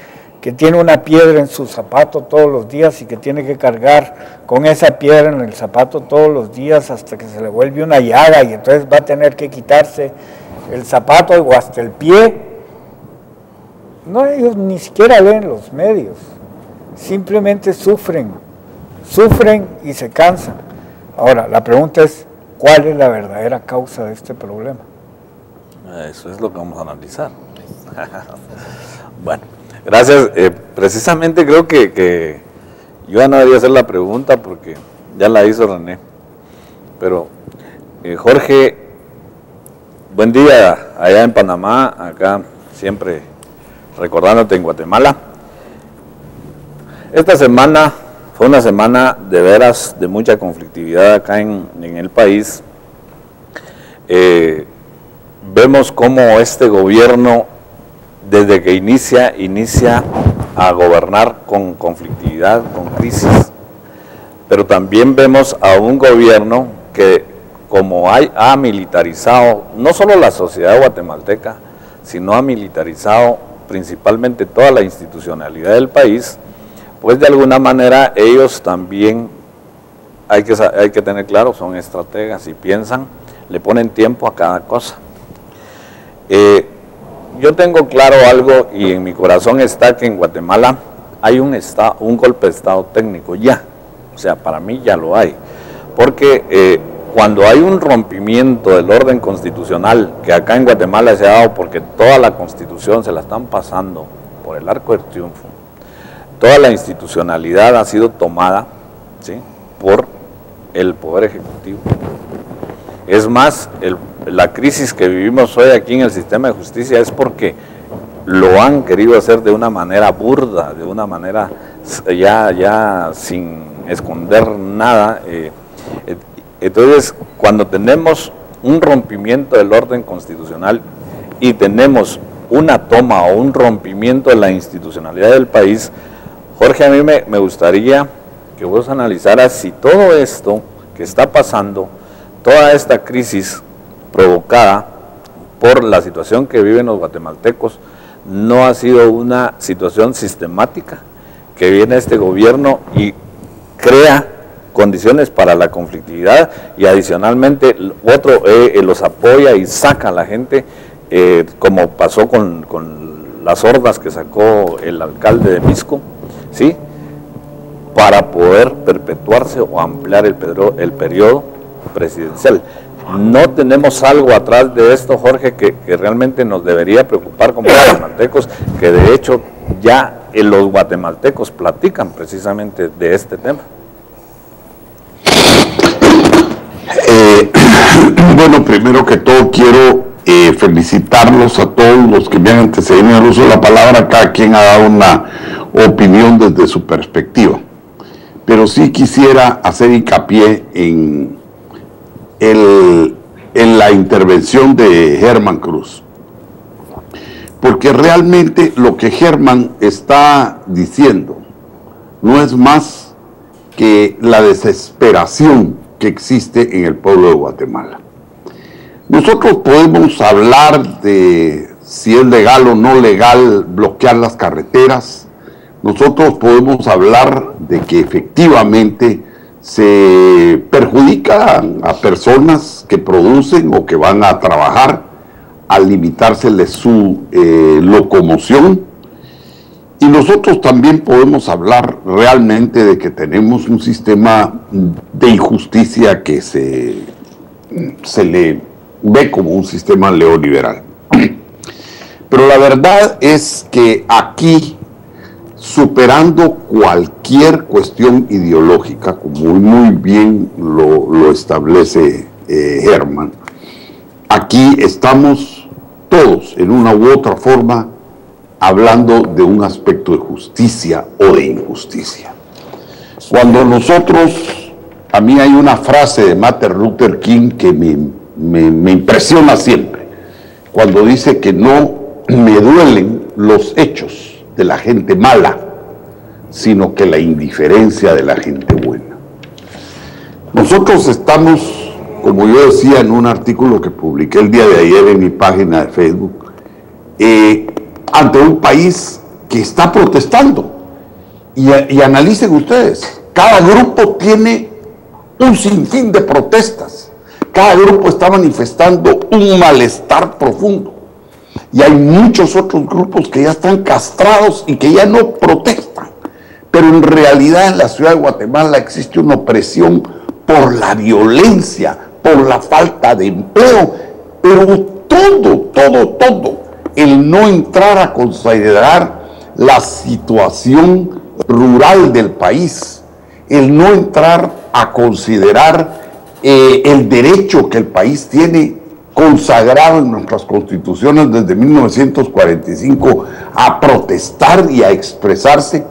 que tiene una piedra en su zapato todos los días y que tiene que cargar con esa piedra en el zapato todos los días hasta que se le vuelve una llaga y entonces va a tener que quitarse el zapato o hasta el pie? No, ellos ni siquiera leen los medios, simplemente sufren y se cansan. Ahora, la pregunta es, ¿cuál es la verdadera causa de este problema? Eso es lo que vamos a analizar. Bueno, gracias. Precisamente creo que yo ya no debería hacer la pregunta porque ya la hizo René. Pero, Jorge, buen día allá en Panamá, acá siempre recordándote en Guatemala. Esta semana fue una semana de veras de mucha conflictividad acá en el país. Vemos cómo este gobierno, desde que inicia a gobernar con conflictividad, con crisis, pero también vemos a un gobierno que como ha militarizado no solo la sociedad guatemalteca, sino ha militarizado principalmente toda la institucionalidad del país, pues de alguna manera ellos también, hay que tener claro, son estrategas y piensan, le ponen tiempo a cada cosa. Yo tengo claro algo y en mi corazón está que en Guatemala hay un golpe de Estado técnico ya, o sea, para mí ya lo hay, porque cuando hay un rompimiento del orden constitucional, que acá en Guatemala se ha dado porque toda la Constitución se la están pasando por el arco del triunfo, toda la institucionalidad ha sido tomada, ¿sí?, por el Poder Ejecutivo. Es más, la crisis que vivimos hoy aquí en el sistema de justicia es porque lo han querido hacer de una manera burda, de una manera ya sin esconder nada. Entonces, cuando tenemos un rompimiento del orden constitucional y tenemos una toma o un rompimiento de la institucionalidad del país, Jorge, a mí me gustaría que vos analizaras si todo esto que está pasando, toda esta crisis provocada por la situación que viven los guatemaltecos, no ha sido una situación sistemática que viene este gobierno y crea condiciones para la conflictividad y adicionalmente otro los apoya y saca a la gente, como pasó con las hordas que sacó el alcalde de Misco, ¿sí?, para poder perpetuarse o ampliar el periodo presidencial. No tenemos algo atrás de esto, Jorge, que realmente nos debería preocupar como guatemaltecos, que de hecho ya los guatemaltecos platican precisamente de este tema. Bueno, primero que todo quiero felicitarlos a todos los que me han antecedido en el uso de la palabra. Cada quien ha dado una opinión desde su perspectiva, pero sí quisiera hacer hincapié en la intervención de Germán Cruz, porque realmente lo que Germán está diciendo no es más que la desesperación que existe en el pueblo de Guatemala. Nosotros podemos hablar de si es legal o no legal bloquear las carreteras. Nosotros podemos hablar de que efectivamente se perjudica a personas que producen o que van a trabajar al limitárseles su locomoción. Y nosotros también podemos hablar realmente de que tenemos un sistema de injusticia que se le ve como un sistema neoliberal. Pero la verdad es que aquí, superando cualquier cuestión ideológica, como muy bien lo establece Germán, aquí estamos todos, en una u otra forma, hablando de un aspecto de justicia o de injusticia. Cuando nosotros, a mí hay una frase de Martin Luther King que me impresiona siempre, cuando dice que no me duelen los hechos de la gente mala, sino que la indiferencia de la gente buena. Nosotros estamos, como yo decía en un artículo que publiqué el día de ayer en mi página de Facebook, ante un país que está protestando. Y analicen ustedes, cada grupo tiene un sinfín de protestas, cada grupo está manifestando un malestar profundo, y hay muchos otros grupos que ya están castrados y que ya no protestan, pero en realidad en la ciudad de Guatemala existe una opresión por la violencia, por la falta de empleo, pero todo, el no entrar a considerar la situación rural del país, el no entrar a considerar el derecho que el país tiene consagrado en nuestras constituciones desde 1945 a protestar y a expresarse.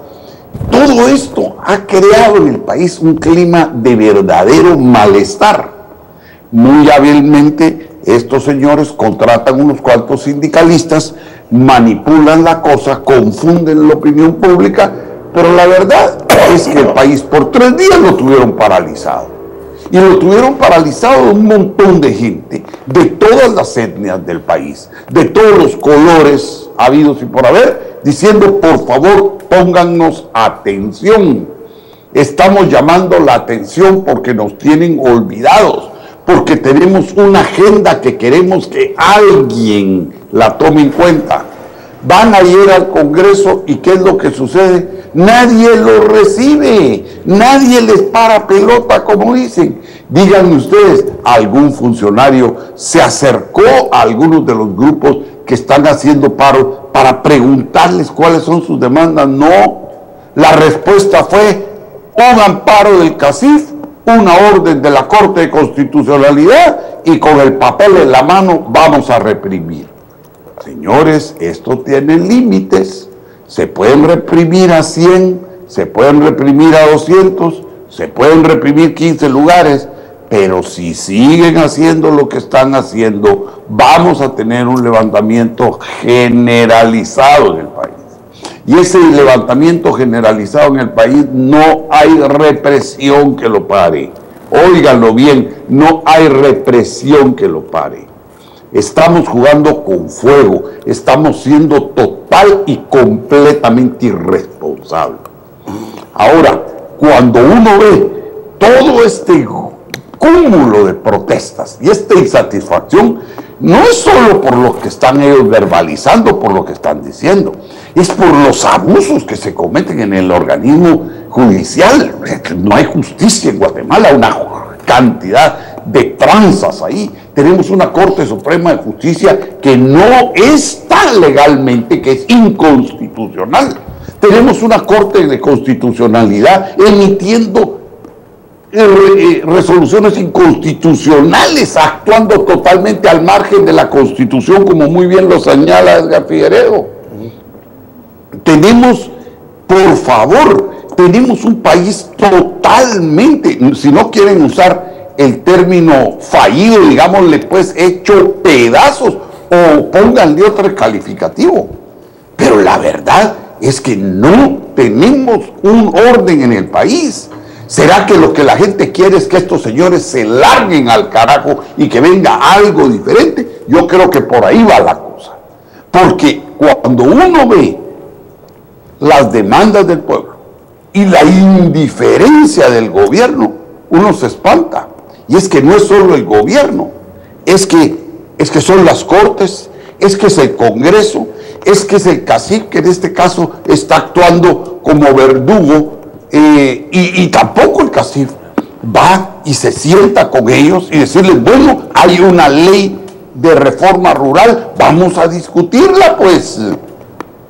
Todo esto ha creado en el país un clima de verdadero malestar. Muy hábilmente estos señores contratan unos cuantos sindicalistas, manipulan la cosa, confunden la opinión pública, pero la verdad es que el país por 3 días lo tuvieron paralizado. Y lo tuvieron paralizado un montón de gente, de todas las etnias del país, de todos los colores habidos y por haber, diciendo, por favor, póngannos atención. Estamos llamando la atención porque nos tienen olvidados, porque tenemos una agenda que queremos que alguien la tome en cuenta. Van a ir al Congreso y ¿qué es lo que sucede? Nadie lo recibe, nadie les para pelota, como dicen. Díganme ustedes, ¿algún funcionario se acercó a algunos de los grupos que están haciendo paro para preguntarles cuáles son sus demandas? No, la respuesta fue un amparo del CACIF, una orden de la Corte de Constitucionalidad y con el papel en la mano vamos a reprimir. Señores, esto tiene límites. Se pueden reprimir a 100, se pueden reprimir a 200, se pueden reprimir 15 lugares, pero si siguen haciendo lo que están haciendo, vamos a tener un levantamiento generalizado en el país. Y ese levantamiento generalizado en el país, no hay represión que lo pare. Óiganlo bien, no hay represión que lo pare. Estamos jugando con fuego, estamos siendo total y completamente irresponsables. Ahora, cuando uno ve todo este cúmulo de protestas y esta insatisfacción, no es solo por lo que están ellos verbalizando, por lo que están diciendo, es por los abusos que se cometen en el organismo judicial. No hay justicia en Guatemala, una cantidad de tranzas ahí. Tenemos una Corte Suprema de Justicia que no está legalmente, que es inconstitucional. Tenemos una Corte de Constitucionalidad emitiendo resoluciones inconstitucionales, actuando totalmente al margen de la Constitución, como muy bien lo señala Edgar Figueredo. Tenemos, por favor, tenemos un país totalmente, si no quieren usar el término fallido, digámosle pues hecho pedazos, o pónganle otro calificativo. Pero la verdad es que no tenemos un orden en el país. ¿Será que lo que la gente quiere es que estos señores se larguen al carajo y que venga algo diferente? Yo creo que por ahí va la cosa. Porque cuando uno ve las demandas del pueblo y la indiferencia del gobierno, uno se espanta. Y es que no es solo el gobierno, es que son las cortes, es que es el Congreso, es que es el cacique, que en este caso está actuando como verdugo, y tampoco el cacique va y se sienta con ellos y decirles, bueno, hay una ley de reforma rural, vamos a discutirla pues,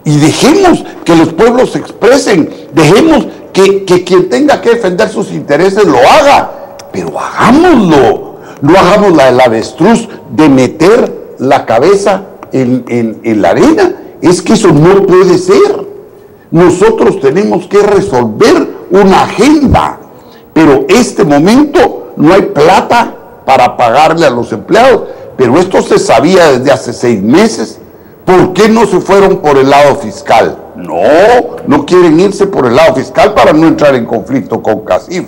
y dejemos que los pueblos se expresen, dejemos que quien tenga que defender sus intereses lo haga, pero hagámoslo, no hagamos la del avestruz de meter la cabeza en la arena. Es que eso no puede ser. Nosotros tenemos que resolver una agenda, pero este momento no hay plata para pagarle a los empleados, pero esto se sabía desde hace 6 meses. ¿Por qué no se fueron por el lado fiscal? No quieren irse por el lado fiscal para no entrar en conflicto con CACIF.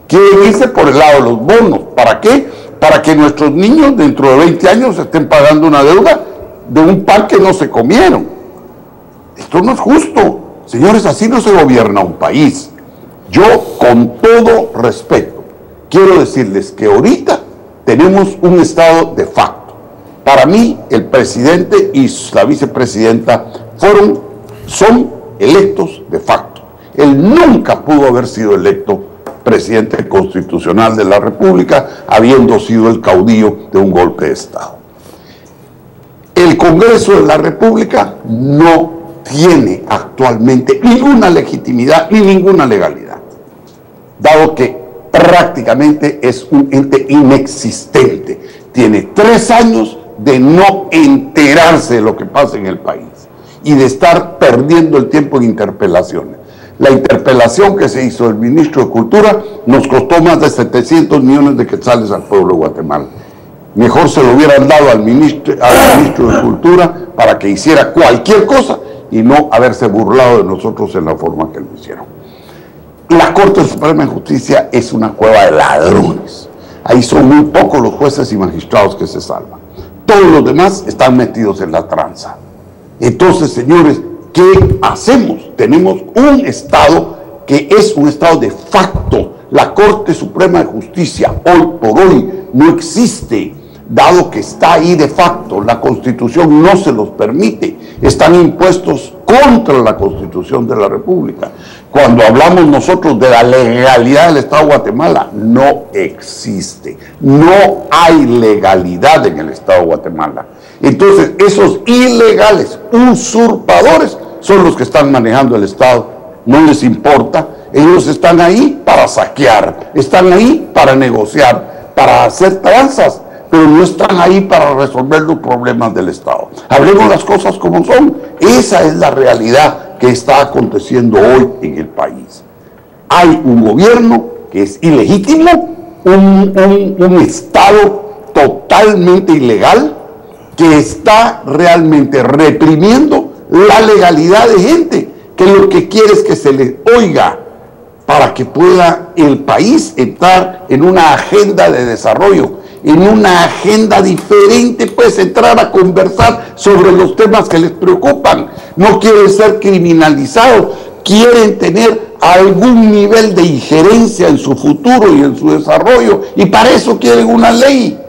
Quieren irse por el lado de los bonos. ¿Para qué? Para que nuestros niños dentro de 20 años estén pagando una deuda de un pan que no se comieron. Esto no es justo. Señores, así no se gobierna un país. Yo, con todo respeto, quiero decirles que ahorita tenemos un estado de facto. Para mí, el presidente y la vicepresidenta son electos de facto. Él nunca pudo haber sido electo presidente constitucional de la República, habiendo sido el caudillo de un golpe de Estado. El Congreso de la República no tiene actualmente ninguna legitimidad ni ninguna legalidad, dado que prácticamente es un ente inexistente. Tiene 3 años de no enterarse de lo que pasa en el país y de estar perdiendo el tiempo en interpelaciones. La interpelación que se hizo del ministro de Cultura nos costó más de 700 millones de quetzales al pueblo de Guatemala. Mejor se lo hubieran dado al ministro de Cultura para que hiciera cualquier cosa y no haberse burlado de nosotros en la forma que lo hicieron. La Corte Suprema de Justicia es una cueva de ladrones. Ahí son muy pocos los jueces y magistrados que se salvan. Todos los demás están metidos en la tranza. Entonces, señores, ¿qué hacemos? Tenemos un Estado que es un Estado de facto. La Corte Suprema de Justicia hoy por hoy no existe, dado que está ahí de facto. La Constitución no se los permite. Están impuestos contra la Constitución de la República. Cuando hablamos nosotros de la legalidad del Estado de Guatemala, no existe. No hay legalidad en el Estado de Guatemala. Entonces, esos ilegales, usurpadores, son los que están manejando el Estado. No les importa. Ellos están ahí para saquear, están ahí para negociar, para hacer tranzas, pero no están ahí para resolver los problemas del Estado. Hablemos las cosas como son. Esa es la realidad que está aconteciendo hoy en el país. Hay un gobierno que es ilegítimo, un Estado totalmente ilegal, que está realmente reprimiendo la legalidad de gente, que lo que quiere es que se le oiga para que pueda el país entrar en una agenda de desarrollo, en una agenda diferente, pues entrar a conversar sobre los temas que les preocupan. No quieren ser criminalizados, quieren tener algún nivel de injerencia en su futuro y en su desarrollo, y para eso quieren una ley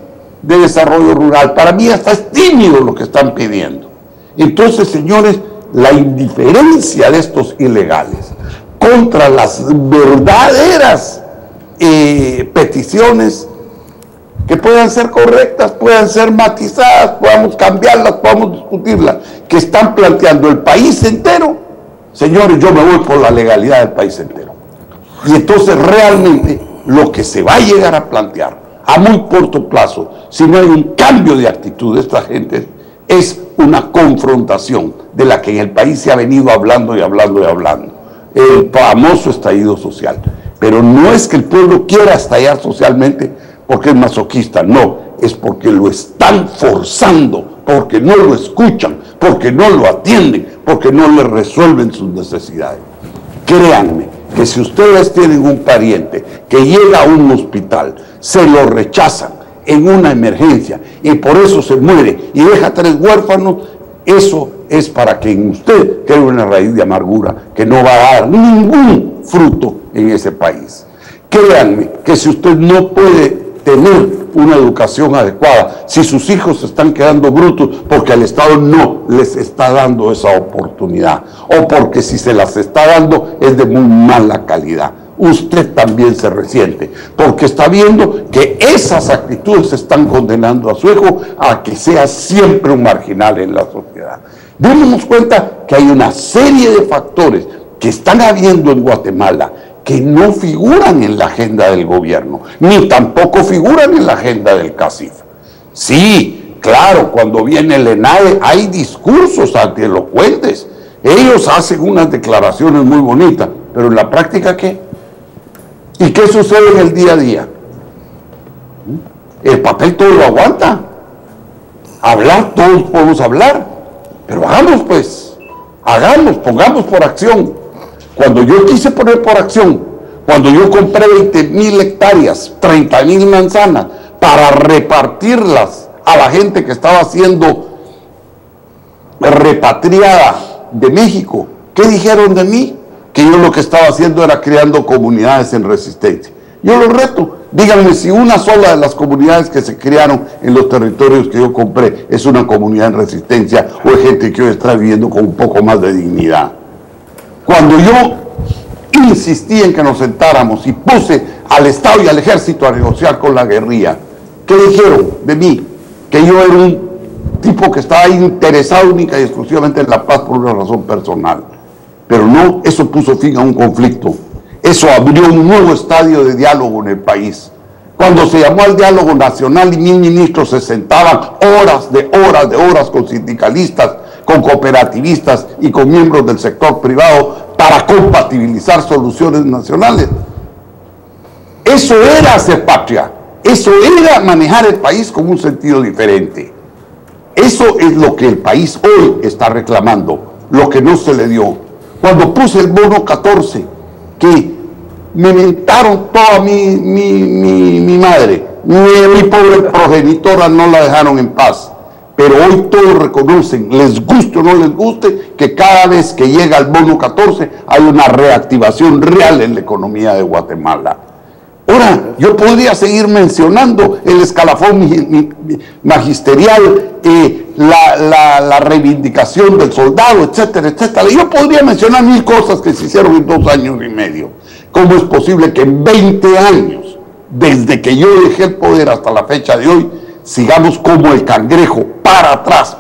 de desarrollo rural. Para mí hasta es tímido lo que están pidiendo. Entonces, señores, la indiferencia de estos ilegales contra las verdaderas peticiones que puedan ser correctas, puedan ser matizadas, podamos cambiarlas, podamos discutirlas, que están planteando el país entero, Señores, yo me voy por la legalidad del país entero. Y entonces realmente lo que se va a llegar a plantear a muy corto plazo, si no hay un cambio de actitud de esta gente, es una confrontación de la que en el país se ha venido hablando y hablando y hablando. El famoso estallido social. Pero no es que el pueblo quiera estallar socialmente porque es masoquista, no, es porque lo están forzando, porque no lo escuchan, porque no lo atienden, porque no le resuelven sus necesidades. Créanme que si ustedes tienen un pariente que llega a un hospital, se lo rechazan en una emergencia y por eso se muere y deja 3 huérfanos, eso es para que en usted cree una raíz de amargura que no va a dar ningún fruto en ese país. Créanme que si usted no puede tener una educación adecuada, si sus hijos se están quedando brutos porque el Estado no les está dando esa oportunidad, o porque si se las está dando es de muy mala calidad, usted también se resiente, porque está viendo que esas actitudes están condenando a su hijo a que sea siempre un marginal en la sociedad. Démonos cuenta que hay una serie de factores que están habiendo en Guatemala que no figuran en la agenda del gobierno, ni tampoco figuran en la agenda del CACIF. Sí, claro, cuando viene el ENAE hay discursos antielocuentes, ellos hacen unas declaraciones muy bonitas, pero en la práctica, ¿qué? ¿Y qué sucede en el día a día? El papel todo lo aguanta. Hablar, todos podemos hablar, pero hagamos pues, hagamos, pongamos por acción. Cuando yo quise poner por acción, cuando yo compré 20.000 hectáreas, 30.000 manzanas, para repartirlas a la gente que estaba siendo repatriada de México, ¿qué dijeron de mí? Que yo lo que estaba haciendo era creando comunidades en resistencia. Yo los reto, díganme si una sola de las comunidades que se crearon en los territorios que yo compré es una comunidad en resistencia o es gente que hoy está viviendo con un poco más de dignidad. Cuando yo insistí en que nos sentáramos y puse al Estado y al Ejército a negociar con la guerrilla, ¿qué dijeron de mí? Que yo era un tipo que estaba interesado única y exclusivamente en la paz por una razón personal. Pero no, eso puso fin a un conflicto. Eso abrió un nuevo estadio de diálogo en el país. Cuando se llamó al diálogo nacional y 1000 ministros se sentaban horas de horas con sindicalistas, con cooperativistas y con miembros del sector privado para compatibilizar soluciones nacionales. Eso era hacer patria, eso era manejar el país con un sentido diferente. Eso es lo que el país hoy está reclamando, lo que no se le dio. Cuando puse el bono 14, que me mentaron toda mi madre, mi pobre progenitora no la dejaron en paz. Pero hoy todos reconocen, les guste o no les guste, que cada vez que llega el bono 14 hay una reactivación real en la economía de Guatemala. Ahora, yo podría seguir mencionando el escalafón magisterial, la reivindicación del soldado, etcétera, etcétera. Yo podría mencionar 1000 cosas que se hicieron en 2 años y medio. ¿Cómo es posible que en 20 años, desde que yo dejé el poder hasta la fecha de hoy, sigamos como el cangrejo, para atrás,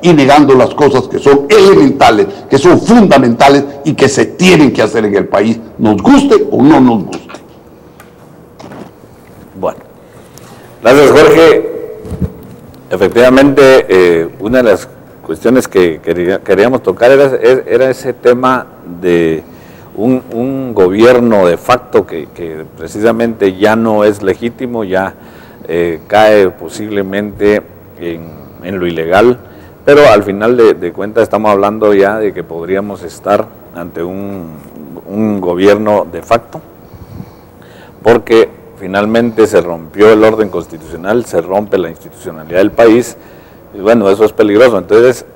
y negando las cosas que son elementales, que son fundamentales y que se tienen que hacer en el país, nos guste o no nos guste? Bueno, gracias, Jorge. Efectivamente, una de las cuestiones que queríamos tocar era ese tema de un gobierno de facto que precisamente ya no es legítimo, ya cae posiblemente en lo ilegal, pero al final de cuentas estamos hablando ya de que podríamos estar ante un gobierno de facto, porque finalmente se rompió el orden constitucional, se rompe la institucionalidad del país, y bueno, eso es peligroso. Entonces,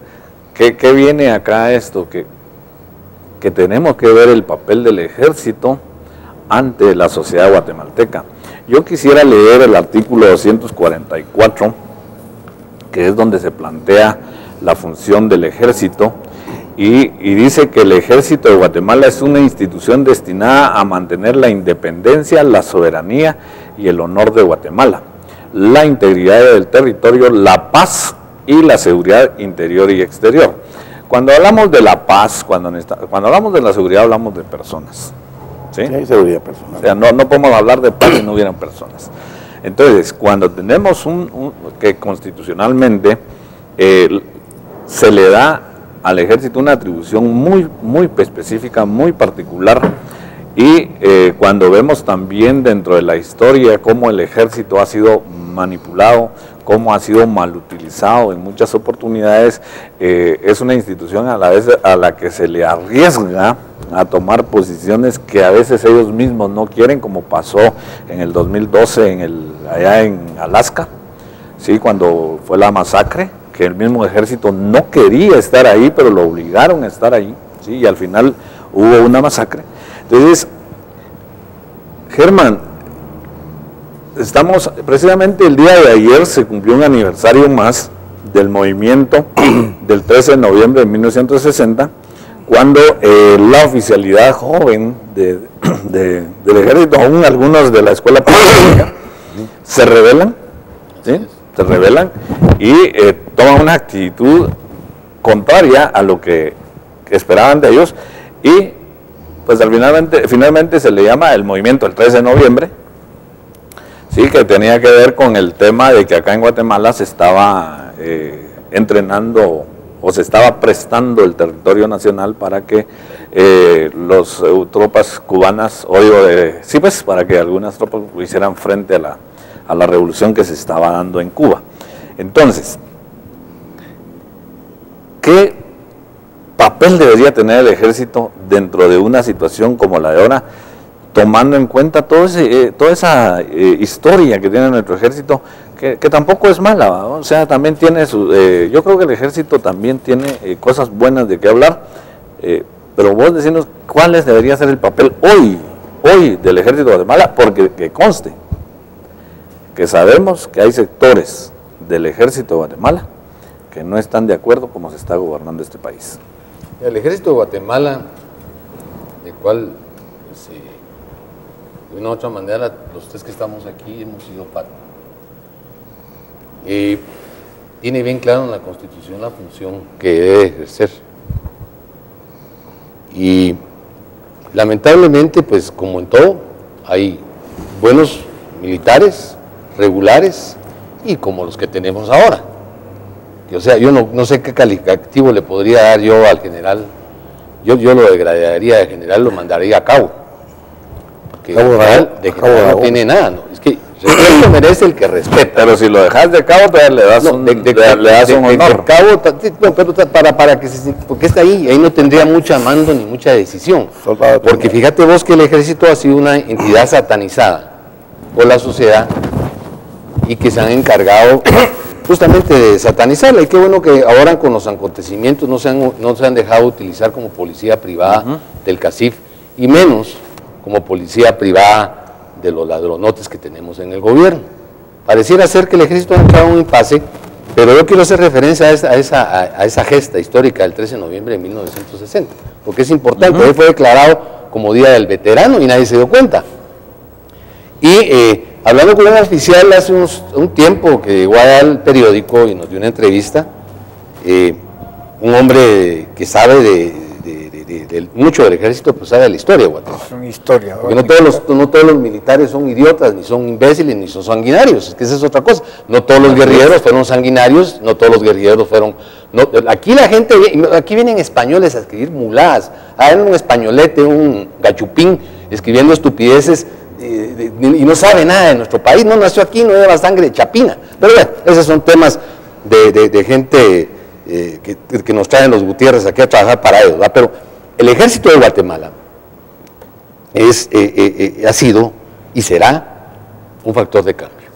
¿qué viene acá esto? Que tenemos que ver el papel del ejército ante la sociedad guatemalteca. Yo quisiera leer el artículo 244, que es donde se plantea la función del ejército, y dice que el ejército de Guatemala es una institución destinada a mantener la independencia, la soberanía y el honor de Guatemala, la integridad del territorio, la paz y la seguridad interior y exterior. cuando hablamos de la paz, cuando hablamos de la seguridad, hablamos de personas. ¿Sí? Sí, hay seguridad personal. O sea, no podemos hablar de paz si no hubieran personas. Entonces, cuando tenemos que constitucionalmente se le da al ejército una atribución muy específica, muy particular, y cuando vemos también dentro de la historia cómo el ejército ha sido manipulado, cómo ha sido mal utilizado en muchas oportunidades, es una institución a la vez a la que se le arriesga a tomar posiciones que a veces ellos mismos no quieren, como pasó en el 2012 allá en Alaska, ¿sí? Cuando fue la masacre, que el mismo ejército no quería estar ahí, pero lo obligaron a estar ahí, ¿sí? Y al final hubo una masacre. Entonces, Germán, precisamente el día de ayer se cumplió un aniversario más del movimiento del 13 de noviembre de 1960, cuando la oficialidad joven del ejército, aún algunos de la escuela política, se rebelan, ¿sí? Se rebelan y toman una actitud contraria a lo que esperaban de ellos, y pues finalmente se le llama el movimiento del 13 de noviembre, sí, que tenía que ver con el tema de que acá en Guatemala se estaba entrenando o se estaba prestando el territorio nacional para que las tropas cubanas, para que algunas tropas hicieran frente a la revolución que se estaba dando en Cuba. Entonces, ¿qué papel debería tener el ejército dentro de una situación como la de ahora, tomando en cuenta toda esa historia que tiene nuestro ejército, que tampoco es mala, ¿no? O sea, también tiene yo creo que el ejército también tiene cosas buenas de qué hablar, pero vos decimos cuál debería ser el papel hoy del ejército de Guatemala, porque que conste que sabemos que hay sectores del ejército de Guatemala que no están de acuerdo como se está gobernando este país. El ejército de Guatemala, del cual pues, de una u otra manera los tres que estamos aquí hemos sido parte, tiene bien claro en la Constitución la función que debe ejercer. Y lamentablemente, pues como en todo, hay buenos militares, regulares, y como los que tenemos ahora. O sea, yo no sé qué calificativo le podría dar yo al general. Yo lo degradaría de general, lo mandaría a cabo. Porque de general no tiene nada, ¿no? Es que respeto merece el que respeta. Pero si lo dejas de cabo, le das un honor. De cabo, pero para que porque está ahí no tendría mucha mando ni mucha decisión. Porque fíjate vos que el ejército ha sido una entidad satanizada por la sociedad y que se han encargado justamente de satanizarla, y qué bueno que ahora con los acontecimientos no se han dejado utilizar como policía privada del CACIF, y menos como policía privada de los ladronotes que tenemos en el gobierno. Pareciera ser que el ejército ha entrado en un impasse, pero yo quiero hacer referencia a esa gesta histórica del 13 de noviembre de 1960, porque es importante. Hoy fue declarado como Día del Veterano y nadie se dio cuenta. Y hablando con un oficial hace un tiempo que llegó al periódico y nos dio una entrevista, un hombre que sabe mucho del ejército, pues sabe de la historia de Guatemala. Es una historia. Porque no todos los militares son idiotas, ni son imbéciles, ni son sanguinarios, es que esa es otra cosa. No todos los guerrilleros fueron sanguinarios, no todos los guerrilleros fueron... aquí vienen españoles a escribir muladas, hay un españolete, un gachupín, escribiendo estupideces, y no sabe nada de nuestro país, no nació aquí, no lleva sangre chapina. Pero bueno, esos son temas de gente que nos traen los Gutiérrez aquí a trabajar para ellos, ¿verdad? Pero el ejército de Guatemala ha sido y será un factor de cambio.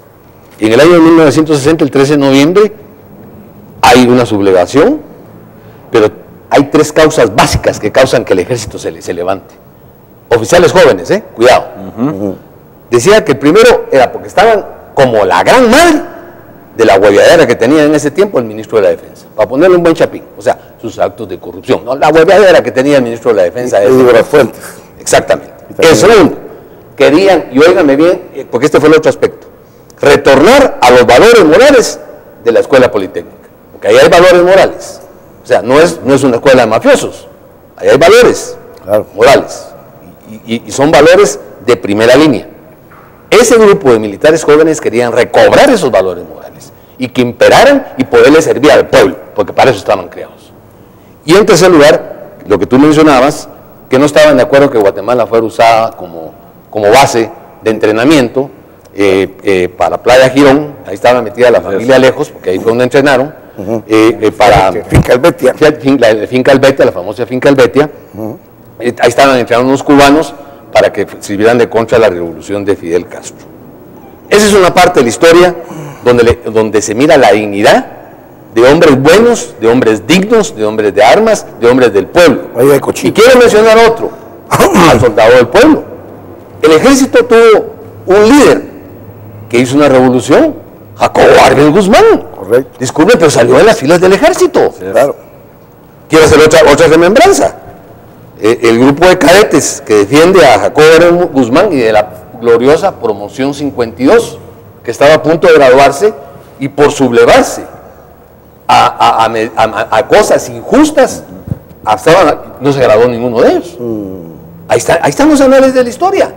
Y en el año de 1960, el 13 de noviembre, hay una sublevación, pero hay tres causas básicas que causan que el ejército se levante. Oficiales jóvenes, cuidado. Decía que el primero era porque estaban como la gran madre de la hueveadera que tenía en ese tiempo el ministro de la Defensa, para ponerle un buen chapín, o sea, sus actos de corrupción, ¿no? La hueveadera que tenía el ministro de la Defensa. Y de las fuentes. Exactamente. El segundo, querían, y óigame bien, porque este fue el otro aspecto, retornar a los valores morales de la escuela politécnica, porque ahí hay valores morales. sea, no es una escuela de mafiosos. Ahí hay valores morales y son valores de primera línea. Ese grupo de militares jóvenes querían recobrar esos valores morales y que imperaran y poderle servir al pueblo, porque para eso estaban creados. Y en tercer lugar, lo que tú mencionabas, que no estaban de acuerdo que Guatemala fuera usada como base de entrenamiento para Playa Girón. Ahí estaba metida la familia Lejos, porque ahí fue donde entrenaron, para Finca Helvetia. la finca Helvetia, la famosa finca Helvetia. Ahí estaban entrenando unos cubanos para que sirvieran de contra a la revolución de Fidel Castro. Esa es una parte de la historia donde se mira la dignidad de hombres buenos, de hombres dignos, de hombres de armas, de hombres del pueblo. Y quiero mencionar otro, al soldado del pueblo. El ejército tuvo un líder que hizo una revolución, Jacobo Arbenz Guzmán. Correcto. Disculpe, pero salió de las filas del ejército. Claro. Quiero hacer otra remembranza. El grupo de cadetes que defiende a Jacobo Arbenz Guzmán y de la gloriosa Promoción 52, que estaba a punto de graduarse y por sublevarse a cosas injustas, no se graduó ninguno de ellos. Ahí están los anales de la historia.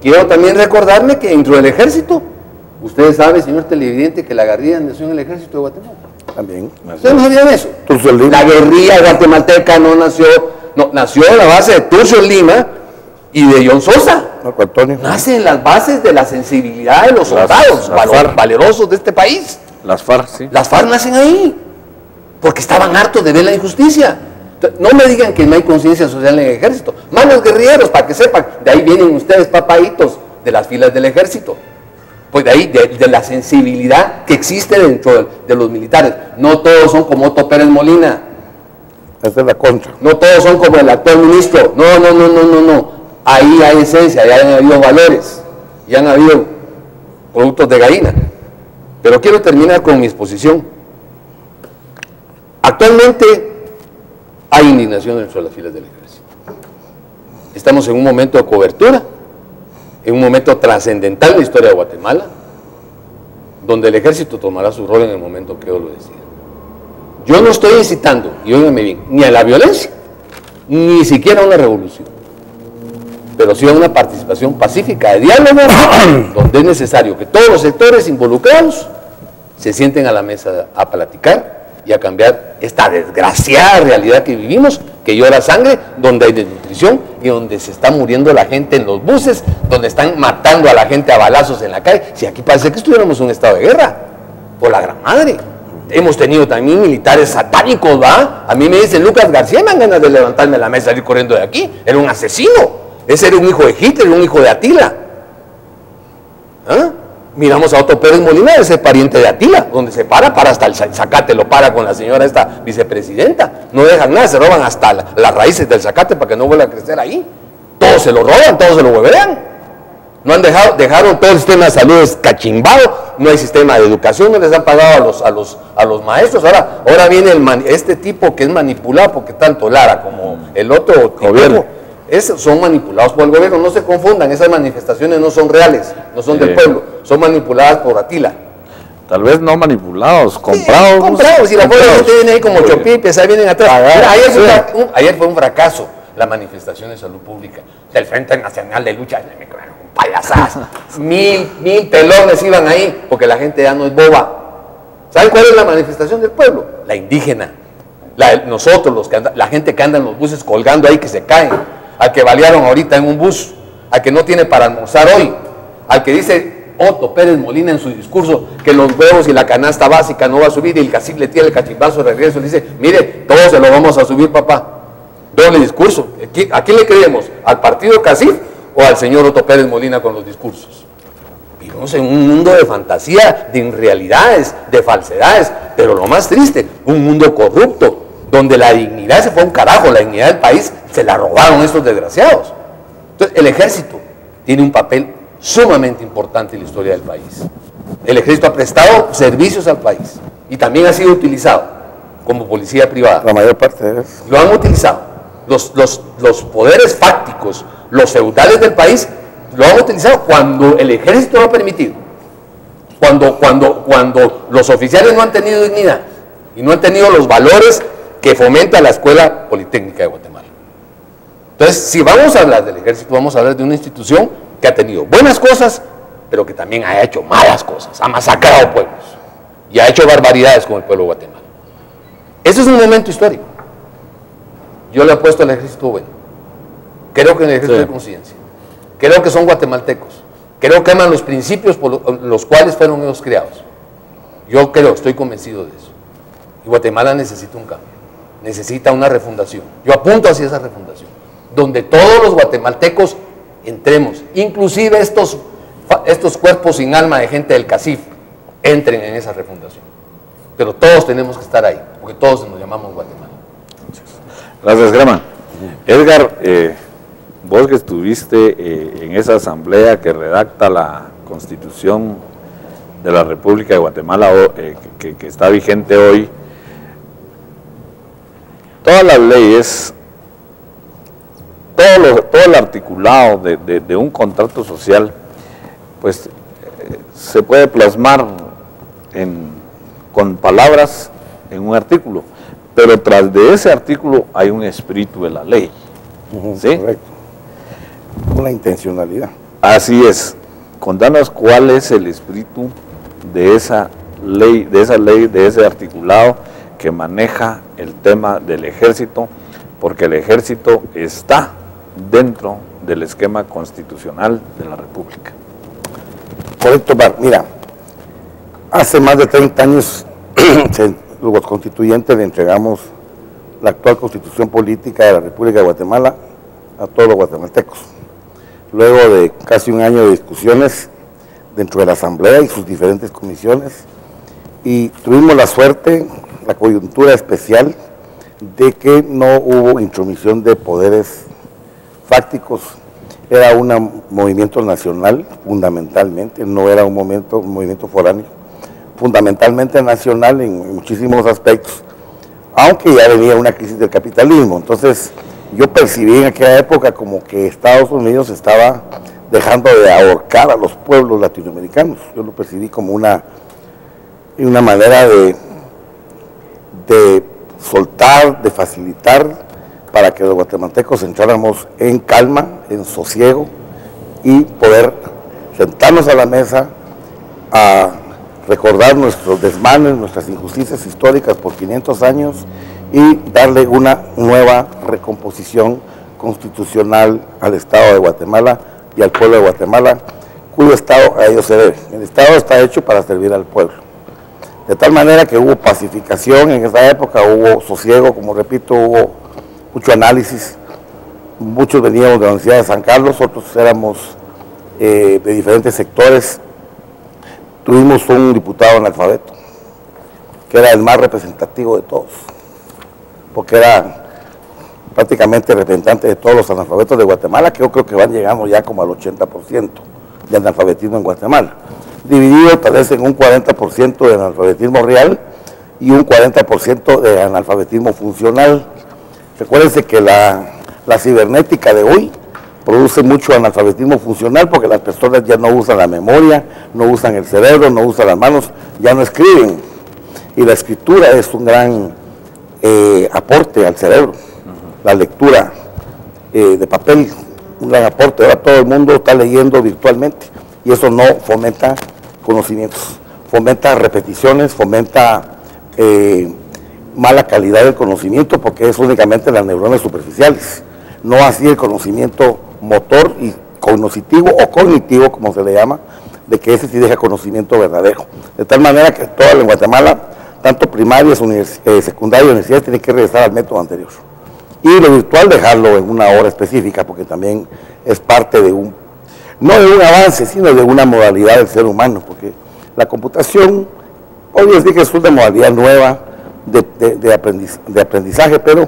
Quiero también recordarme que dentro del ejército, ustedes saben, señor televidente, que la guerrilla nació en el ejército de Guatemala. También. ¿Ustedes no sabían eso? La guerrilla guatemalteca nació en la base de Turcio Lima y de John Sosa. Marco Antonio. Nace en las bases de la sensibilidad de los soldados valerosos de este país. Las FARC, sí. Las FARC nacen ahí, porque estaban hartos de ver la injusticia. No me digan que no hay conciencia social en el ejército. Manos guerrilleros, para que sepan, de ahí vienen ustedes, papaitos, de las filas del ejército. Pues de ahí, de la sensibilidad que existe dentro de los militares. No todos son como Otto Pérez Molina. Esa es la contra. No todos son como el actual ministro. No. Ahí hay esencia, ahí han habido valores, y han habido productos de gallina. Pero quiero terminar con mi exposición. Actualmente hay indignación dentro de las filas del ejército. Estamos en un momento de cobertura, en un momento trascendental de la historia de Guatemala, donde el ejército tomará su rol en el momento que yo lo decida. Yo no estoy incitando, y óigame bien, ni a la violencia, ni siquiera a una revolución, pero sí a una participación pacífica de diálogo, donde es necesario que todos los sectores involucrados se sienten a la mesa a platicar y a cambiar esta desgraciada realidad que vivimos, que llora sangre, donde hay desnutrición y donde se está muriendo la gente en los buses, donde están matando a la gente a balazos en la calle. Si aquí parece que estuviéramos en un estado de guerra, por la gran madre. Hemos tenido también militares satánicos, ¿va? A mí me dicen Lucas García, me dan ganas de levantarme de la mesa y salir corriendo de aquí. Era un asesino. Ese era un hijo de Hitler, un hijo de Atila. ¿Ah? Miramos a Otto Pérez Molina, ese pariente de Atila, donde se para hasta el zacate, lo para con la señora esta vicepresidenta. No dejan nada, se roban hasta las raíces del zacate para que no vuelva a crecer ahí. Todos se lo roban, todos se lo huevean. No han dejaron todo el sistema de salud cachimbado, no hay sistema de educación, no les han pagado a los maestros. Ahora viene este tipo que es manipulado, porque tanto Lara como el otro gobierno son manipulados por el gobierno. No se confundan, esas manifestaciones no son reales, no son del pueblo, son manipuladas por Atila. Tal vez no manipulados, comprados. Sí, comprados, y la pobre gente viene ahí como chopipes, ahí vienen atrás. Ayer fue un fracaso la manifestación de salud pública del Frente Nacional de Lucha, payasadas. Mil pelones iban ahí, porque la gente ya no es boba. ¿Saben cuál es la manifestación del pueblo? La indígena. Nosotros, la gente que anda en los buses colgando ahí, que se caen, al que balearon ahorita en un bus, al que no tiene para almorzar hoy, al que dice Otto Pérez Molina en su discurso que los huevos y la canasta básica no va a subir, y el cacique le tira el cachimbazo de regreso y dice, mire, todos se lo vamos a subir, papá. Doble discurso. ¿A quién le creemos? ¿Al partido Casif o al señor Otto Pérez Molina con los discursos? Vivimos en un mundo de fantasía, de irrealidades, de falsedades, pero lo más triste, un mundo corrupto, donde la dignidad se fue a un carajo, la dignidad del país se la robaron estos desgraciados. Entonces, el ejército tiene un papel sumamente importante en la historia del país. El ejército ha prestado servicios al país y también ha sido utilizado como policía privada. La mayor parte de eso. Lo han utilizado. Los poderes fácticos, los feudales del país, lo han utilizado cuando el ejército lo ha permitido. Cuando los oficiales no han tenido dignidad y no han tenido los valores que fomenta la Escuela Politécnica de Guatemala. Entonces, si vamos a hablar del ejército, vamos a hablar de una institución que ha tenido buenas cosas, pero que también ha hecho malas cosas, ha masacrado pueblos y ha hecho barbaridades con el pueblo de Guatemala. Ese es un momento histórico. Yo le apuesto al ejército bueno. Creo que en el ejército hay conciencia. Creo que son guatemaltecos. Creo que aman los principios por los cuales fueron ellos creados. Yo creo, estoy convencido de eso. Y Guatemala necesita un cambio. Necesita una refundación. Yo apunto hacia esa refundación, donde todos los guatemaltecos entremos, inclusive estos cuerpos sin alma de gente del CACIF, entren en esa refundación. Pero todos tenemos que estar ahí, porque todos nos llamamos Guatemala. Gracias, Grama. Edgar, vos que estuviste en esa asamblea que redacta la Constitución de la República de Guatemala, que está vigente hoy, todas las leyes, todo el articulado de un contrato social, pues se puede plasmar con palabras en un artículo, pero tras de ese artículo hay un espíritu de la ley. ¿Sí? Correcto. Una intencionalidad. Así es. Contanos cuál es el espíritu de esa ley, de ese articulado que maneja el tema del ejército, porque el ejército está dentro del esquema constitucional de la República. Correcto, Bar. Mira, hace más de 30 años los constituyentes le entregamos la actual constitución política de la República de Guatemala a todos los guatemaltecos. Luego de casi un año de discusiones dentro de la Asamblea y sus diferentes comisiones, y tuvimos la suerte, la coyuntura especial, de que no hubo intromisión de poderes fácticos. Era un movimiento nacional, fundamentalmente, no era un movimiento foráneo, fundamentalmente nacional en muchísimos aspectos, aunque ya venía una crisis del capitalismo. Entonces yo percibí en aquella época como que Estados Unidos estaba dejando de ahorcar a los pueblos latinoamericanos. Yo lo percibí como una manera de soltar, de facilitar, para que los guatemaltecos entráramos en calma, en sosiego, y poder sentarnos a la mesa a recordar nuestros desmanes, nuestras injusticias históricas por 500 años y darle una nueva recomposición constitucional al Estado de Guatemala y al pueblo de Guatemala, cuyo Estado a ellos se debe. El Estado está hecho para servir al pueblo. De tal manera que hubo pacificación en esa época, hubo sosiego, como repito, hubo mucho análisis. Muchos veníamos de la Universidad de San Carlos, otros éramos de diferentes sectores. Tuvimos un diputado analfabeto, que era el más representativo de todos, porque era prácticamente representante de todos los analfabetos de Guatemala, que yo creo que van llegando ya como al 80% de analfabetismo en Guatemala, dividido tal vez en un 40% de analfabetismo real y un 40% de analfabetismo funcional. Recuérdense que la cibernética de hoy produce mucho analfabetismo funcional, porque las personas ya no usan la memoria, no usan el cerebro, no usan las manos, ya no escriben. Y la escritura es un gran aporte al cerebro. La lectura de papel, un gran aporte. Ahora todo el mundo está leyendo virtualmente y eso no fomenta conocimientos, fomenta repeticiones, fomenta mala calidad del conocimiento, porque es únicamente las neuronas superficiales, no así el conocimiento motor y cognitivo o cognitivo, como se le llama, de que ese sí deja conocimiento verdadero. De tal manera que toda en Guatemala, tanto primarias, secundarias y universidades, tienen que regresar al método anterior. Y lo virtual dejarlo en una hora específica, porque también es parte de no de un avance, sino de una modalidad del ser humano, porque la computación, hoy decir que es una modalidad nueva de aprendizaje, pero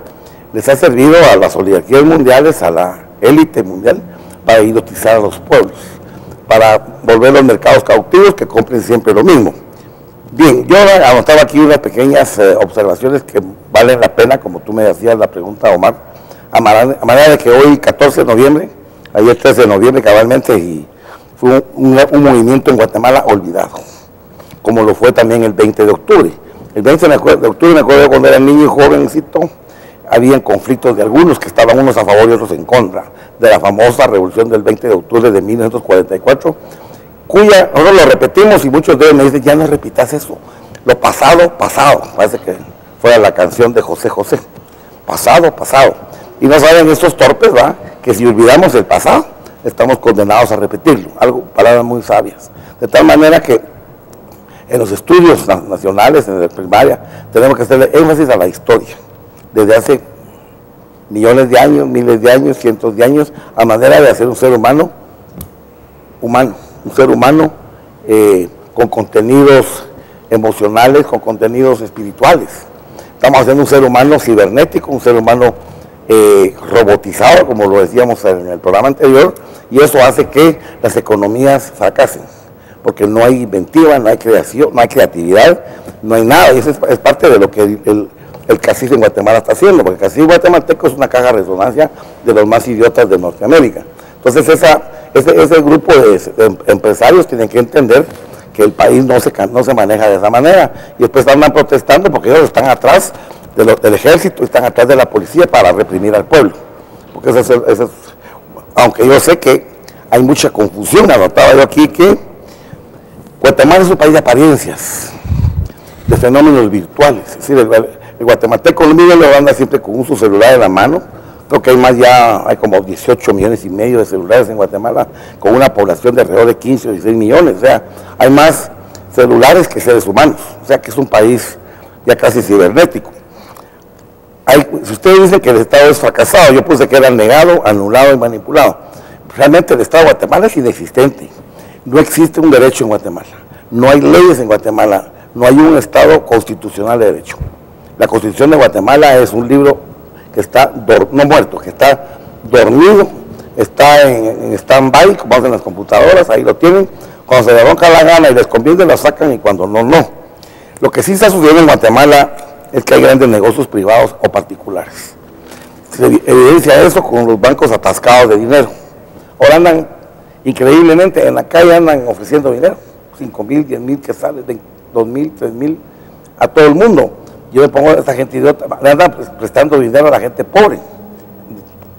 les ha servido a las oligarquías mundiales, a la élite mundial, para hipnotizar a los pueblos, para volver los mercados cautivos que compren siempre lo mismo. Bien, yo anotaba aquí unas pequeñas observaciones que valen la pena, como tú me hacías la pregunta, Omar, a manera de que hoy, 14 de noviembre, ayer 13 de noviembre cabalmente, y fue un movimiento en Guatemala olvidado, como lo fue también el 20 de octubre, El 20 de octubre, me acuerdo cuando era niño y jovencito, habían conflictos de algunos que estaban unos a favor y otros en contra de la famosa revolución del 20 de octubre de 1944, cuya, nosotros lo repetimos y muchos de ellos me dicen, ya no repitas eso, lo pasado, pasado, parece que fuera la canción de José José, pasado, pasado, y no saben estos torpes, ¿va? Que si olvidamos el pasado, estamos condenados a repetirlo, palabras muy sabias, de tal manera que en los estudios nacionales, en la primaria, tenemos que hacerle énfasis a la historia, desde hace millones de años, miles de años, cientos de años, a manera de hacer un ser humano, un ser humano con contenidos emocionales, con contenidos espirituales. Estamos haciendo un ser humano cibernético, un ser humano robotizado, como lo decíamos en el programa anterior, y eso hace que las economías fracasen, porque no hay inventiva, no hay creación, no hay creatividad, no hay nada, y eso es parte de lo que el CACIF en Guatemala está haciendo, porque el CACIF guatemalteco es una caja de resonancia de los más idiotas de Norteamérica. Entonces ese grupo de empresarios tienen que entender que el país no se maneja de esa manera, y después andan protestando porque ellos están atrás del ejército, están atrás de la policía para reprimir al pueblo. Porque aunque yo sé que hay mucha confusión, anotaba yo aquí que Guatemala es un país de apariencias, de fenómenos virtuales, es decir, el guatemalteco lo anda siempre con su celular en la mano. Creo que hay como 18 millones y medio de celulares en Guatemala, con una población de alrededor de 15 o 16 millones, o sea, hay más celulares que seres humanos, o sea que es un país ya casi cibernético. Si ustedes dicen que el Estado es fracasado, yo puse que era negado, anulado y manipulado. Realmente el Estado de Guatemala es inexistente, no existe un derecho en Guatemala, no hay leyes en Guatemala, no hay un Estado constitucional de derecho. La Constitución de Guatemala es un libro que está, no muerto, que está dormido, está en stand-by, como hacen las computadoras, ahí lo tienen, cuando se les ronca la gana y les conviene la sacan y cuando no, no. Lo que sí está sucediendo en Guatemala es que hay grandes negocios privados o particulares. Se evidencia eso con los bancos atascados de dinero. Ahora increíblemente, en la calle andan ofreciendo dinero, 5,000, 10,000 quetzales, 2,000, 3,000, a todo el mundo. Yo me pongo a esta gente idiota, le andan prestando dinero a la gente pobre,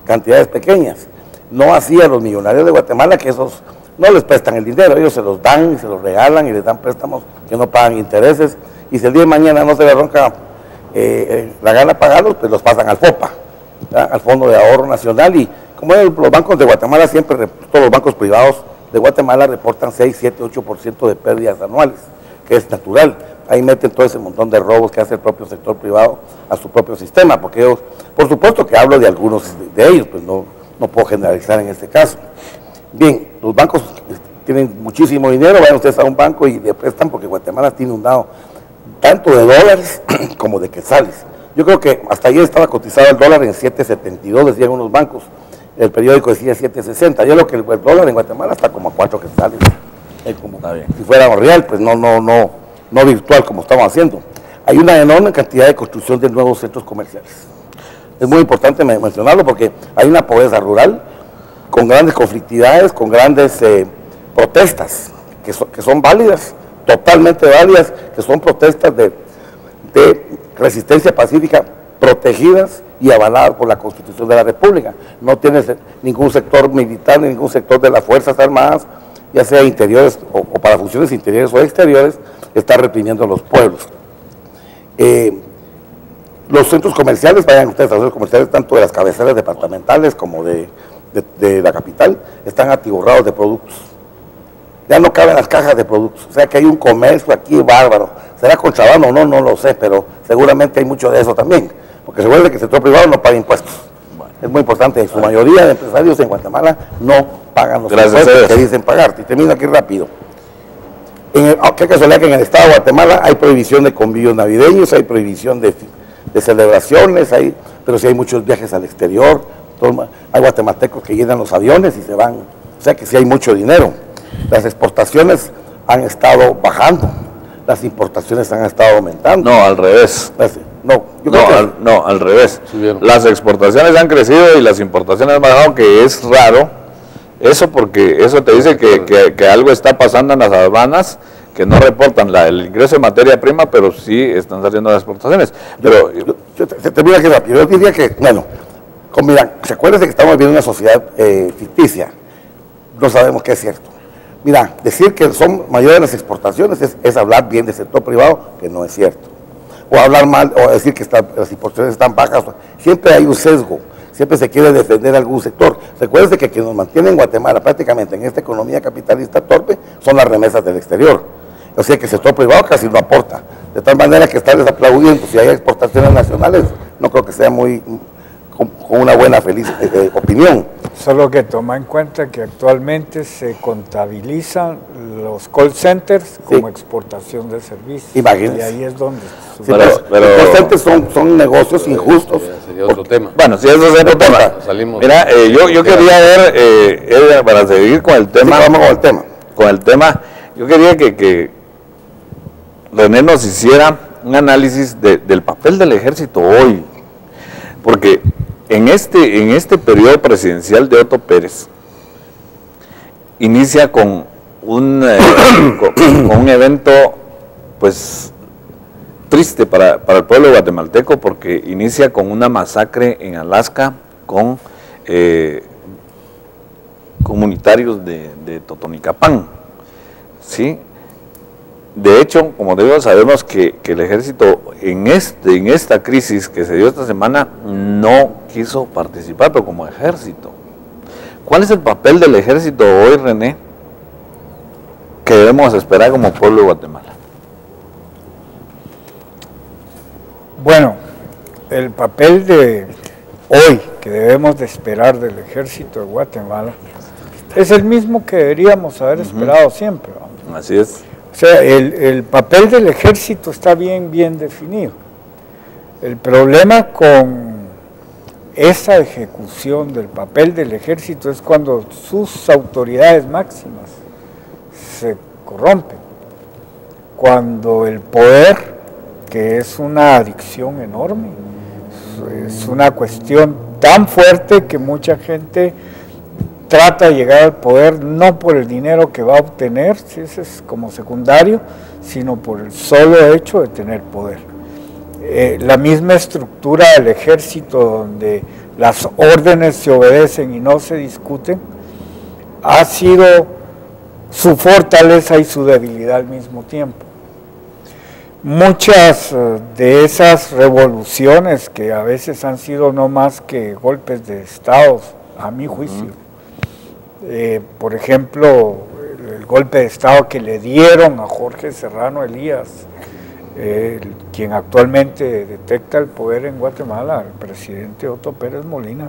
cantidades pequeñas. No así a los millonarios de Guatemala, que esos no les prestan el dinero, ellos se los dan y se los regalan y les dan préstamos que no pagan intereses. Y si el día de mañana no se les ronca la gana pagarlos, pues los pasan al FOPA, ¿verdad? Al Fondo de Ahorro Nacional. Y como los bancos de Guatemala siempre, todos los bancos privados de Guatemala reportan 6, 7, 8% de pérdidas anuales, que es natural. Ahí meten todo ese montón de robos que hace el propio sector privado a su propio sistema, porque ellos, por supuesto que hablo de algunos de ellos, pues no puedo generalizar en este caso. Bien, los bancos tienen muchísimo dinero, vayan ustedes a un banco y le prestan, porque Guatemala está inundado tanto de dólares como de quetzales. Yo creo que hasta ayer estaba cotizado el dólar en 7.72, decían unos bancos, el periódico decía 7.60, yo creo que el dólar en Guatemala está como a 4 quetzales, como si fuera real, pues no virtual como estamos haciendo. Hay una enorme cantidad de construcción de nuevos centros comerciales. Es muy importante mencionarlo porque hay una pobreza rural con grandes conflictividades, con grandes protestas que son válidas, totalmente válidas, que son protestas de resistencia pacífica protegidas y avaladas por la Constitución de la República. No tiene ningún sector militar ni ningún sector de las Fuerzas Armadas, ya sea interiores o para funciones interiores o exteriores, está reprimiendo a los pueblos. Los centros comerciales, vayan ustedes a los centros comerciales, tanto de las cabeceras departamentales como de la capital, están atiborrados de productos. Ya no caben las cajas de productos, o sea que hay un comercio aquí bárbaro. ¿Será contrabando o no? No lo sé, pero seguramente hay mucho de eso también, porque se vuelve que el sector privado no paga impuestos. Es muy importante, en su mayoría de empresarios en Guatemala no pagan los impuestos que dicen pagar. Y termino aquí rápido. Qué casualidad que en el estado de Guatemala hay prohibición de convivios navideños, hay prohibición de celebraciones, pero sí hay muchos viajes al exterior, hay guatemaltecos que llenan los aviones y se van, o sea que sí hay mucho dinero. Las exportaciones han estado bajando, las importaciones han estado aumentando. No, al revés. Al revés. Las exportaciones han crecido y las importaciones han bajado, que es raro. Eso porque eso te dice que algo está pasando en las aduanas que no reportan el ingreso de materia prima, pero sí están saliendo las exportaciones. Pero Se termina aquí rápido. Yo diría que, bueno, mira, se acuerdan de que estamos viviendo una sociedad ficticia. No sabemos qué es cierto. Mira, decir que son mayores las exportaciones es hablar bien del sector privado, que no es cierto. O hablar mal, o decir que las exportaciones están bajas. Siempre hay un sesgo. Siempre se quiere defender algún sector. Recuerden que quien nos mantiene en Guatemala prácticamente en esta economía capitalista torpe son las remesas del exterior. O sea que el sector privado casi no aporta. De tal manera que estarles aplaudiendo si hay exportaciones nacionales, no creo que sea muy con una buena, feliz opinión. Solo que toma en cuenta que actualmente se contabilizan los call centers como exportación de servicios. Imagínense. Y ahí es donde... Sí, pero los call centers son negocios injustos. Sería otro tema. Bueno, si eso es otro tema. Salimos. Mira, yo quería ver, Edgar, para seguir con el tema. Sí, vamos con el tema. Con el tema, yo quería que René nos hiciera un análisis del papel del ejército hoy. Porque en este periodo presidencial de Otto Pérez, inicia con un evento, pues, triste para el pueblo guatemalteco, porque inicia con una masacre en Alaska con comunitarios de Totonicapán, ¿sí? De hecho, como digo, sabemos que el ejército en esta crisis que se dio esta semana no quiso participar, pero como ejército. ¿Cuál es el papel del ejército hoy, René, que debemos esperar como pueblo de Guatemala? Bueno, el papel de hoy que debemos de esperar del ejército de Guatemala es el mismo que deberíamos haber esperado siempre, ¿no? Así es. O sea, el papel del ejército está bien definido. El problema con esa ejecución del papel del ejército es cuando sus autoridades máximas se corrompen. Cuando el poder, que es una adicción enorme, es una cuestión tan fuerte que mucha gente trata de llegar al poder no por el dinero que va a obtener, si ese es como secundario, sino por el solo hecho de tener poder. La misma estructura del ejército, donde las órdenes se obedecen y no se discuten, ha sido su fortaleza y su debilidad al mismo tiempo. Muchas de esas revoluciones, que a veces han sido no más que golpes de estados, a mi juicio, por ejemplo, el golpe de estado que le dieron a Jorge Serrano Elías, quien actualmente detecta el poder en Guatemala, el presidente Otto Pérez Molina.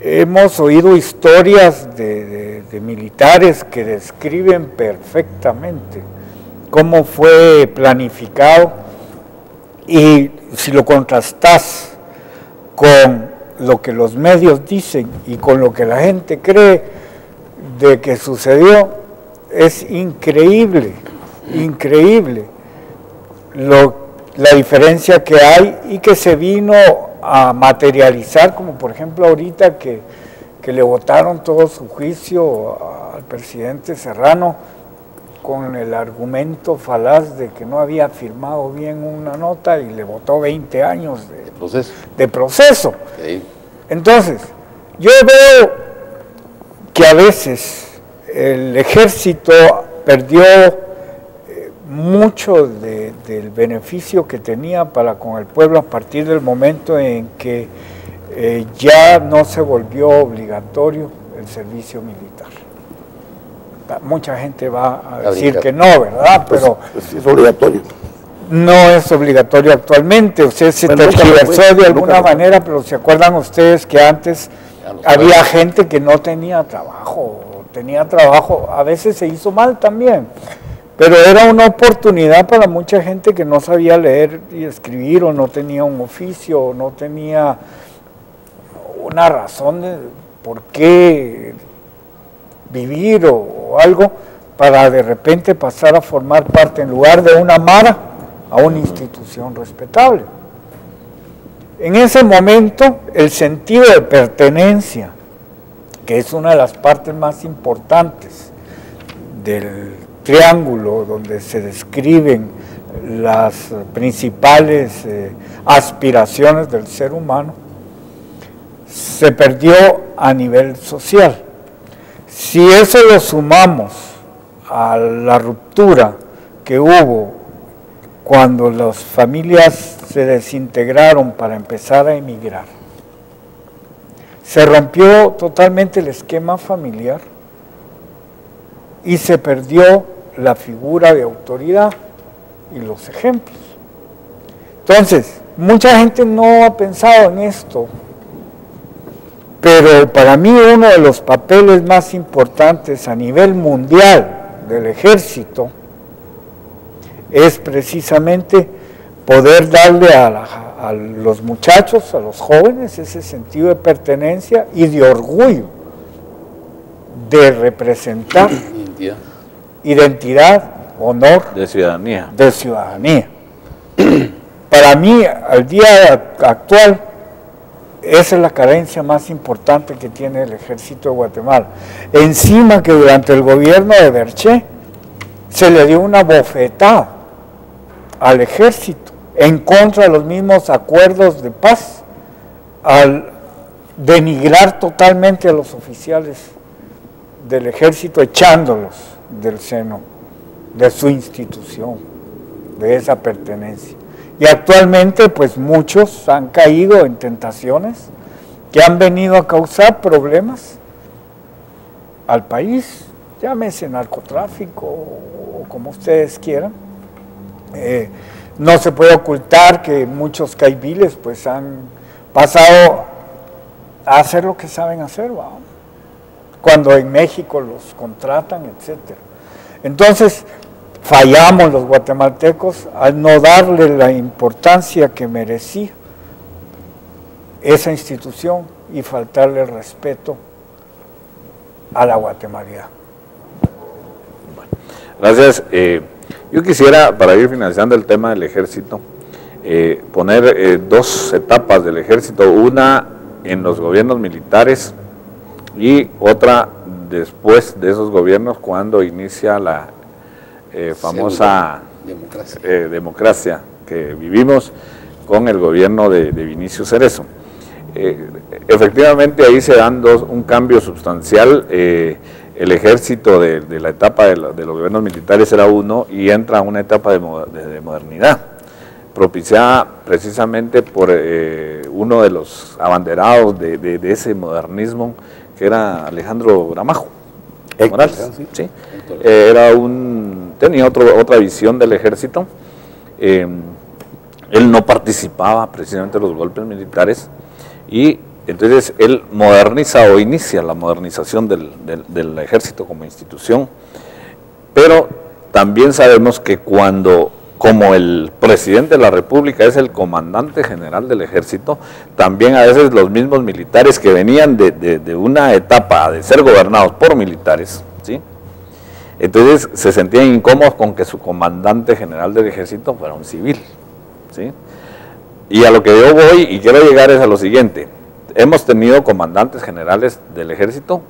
Hemos oído historias de militares que describen perfectamente cómo fue planificado, y si lo contrastas con lo que los medios dicen y con lo que la gente cree de que sucedió, es increíble la diferencia que hay y que se vino a materializar, como por ejemplo ahorita que le votaron todo su juicio al presidente Serrano con el argumento falaz de que no había firmado bien una nota y le votó 20 años de proceso. Sí. Entonces, yo veo que a veces el ejército perdió mucho del beneficio que tenía para con el pueblo a partir del momento en que ya no se volvió obligatorio el servicio militar. Mucha gente va a decir que no, ¿verdad? Pero es obligatorio. No es obligatorio actualmente, usted se tergiversó de alguna manera, pero ¿se acuerdan ustedes que antes había gente que no tenía trabajo? A veces se hizo mal también, pero era una oportunidad para mucha gente que no sabía leer y escribir, o no tenía un oficio, o no tenía una razón de por qué vivir o algo, para de repente pasar a formar parte, en lugar de una mara, a una institución respetable. En ese momento, el sentido de pertenencia, que es una de las partes más importantes del triángulo donde se describen las principales aspiraciones del ser humano, se perdió a nivel social. Si eso lo sumamos a la ruptura que hubo cuando las familias se desintegraron para empezar a emigrar, se rompió totalmente el esquema familiar y se perdió la figura de autoridad y los ejemplos. Entonces, mucha gente no ha pensado en esto, pero para mí uno de los papeles más importantes a nivel mundial del ejército es precisamente poder darle a los muchachos, a los jóvenes, ese sentido de pertenencia y de orgullo, de representar identidad, honor, de ciudadanía. Para mí, al día actual, esa es la carencia más importante que tiene el ejército de Guatemala. Encima que durante el gobierno de Berché se le dio una bofetada al ejército en contra de los mismos acuerdos de paz, al denigrar totalmente a los oficiales del ejército, echándolos del seno de su institución, de esa pertenencia. Y actualmente pues muchos han caído en tentaciones que han venido a causar problemas al país, llámese narcotráfico o como ustedes quieran. No se puede ocultar que muchos caibiles pues han pasado a hacer lo que saben hacer, ¿va? Cuando en México los contratan, etcétera. Entonces, fallamos los guatemaltecos al no darle la importancia que merecía esa institución y faltarle el respeto a la guatemalidad. Gracias. Yo quisiera, para ir finalizando el tema del ejército, poner dos etapas del ejército, una en los gobiernos militares y otra después de esos gobiernos cuando inicia la famosa democracia que vivimos con el gobierno de Vinicio Cerezo. Efectivamente ahí se dan un cambio sustancial. El ejército de la etapa de los gobiernos militares era uno y entra a una etapa de modernidad, propiciada precisamente por uno de los abanderados de ese modernismo, que era Alejandro Gramajo Morales. ¿Sí? Tenía otra visión del ejército. Él no participaba precisamente en los golpes militares y entonces él moderniza o inicia la modernización del ejército como institución, pero también sabemos que como el presidente de la República es el comandante general del ejército, también a veces los mismos militares que venían de una etapa de ser gobernados por militares, ¿sí? Entonces se sentían incómodos con que su comandante general del ejército fuera un civil, ¿sí? Y a lo que yo voy y quiero llegar es a lo siguiente: hemos tenido comandantes generales del ejército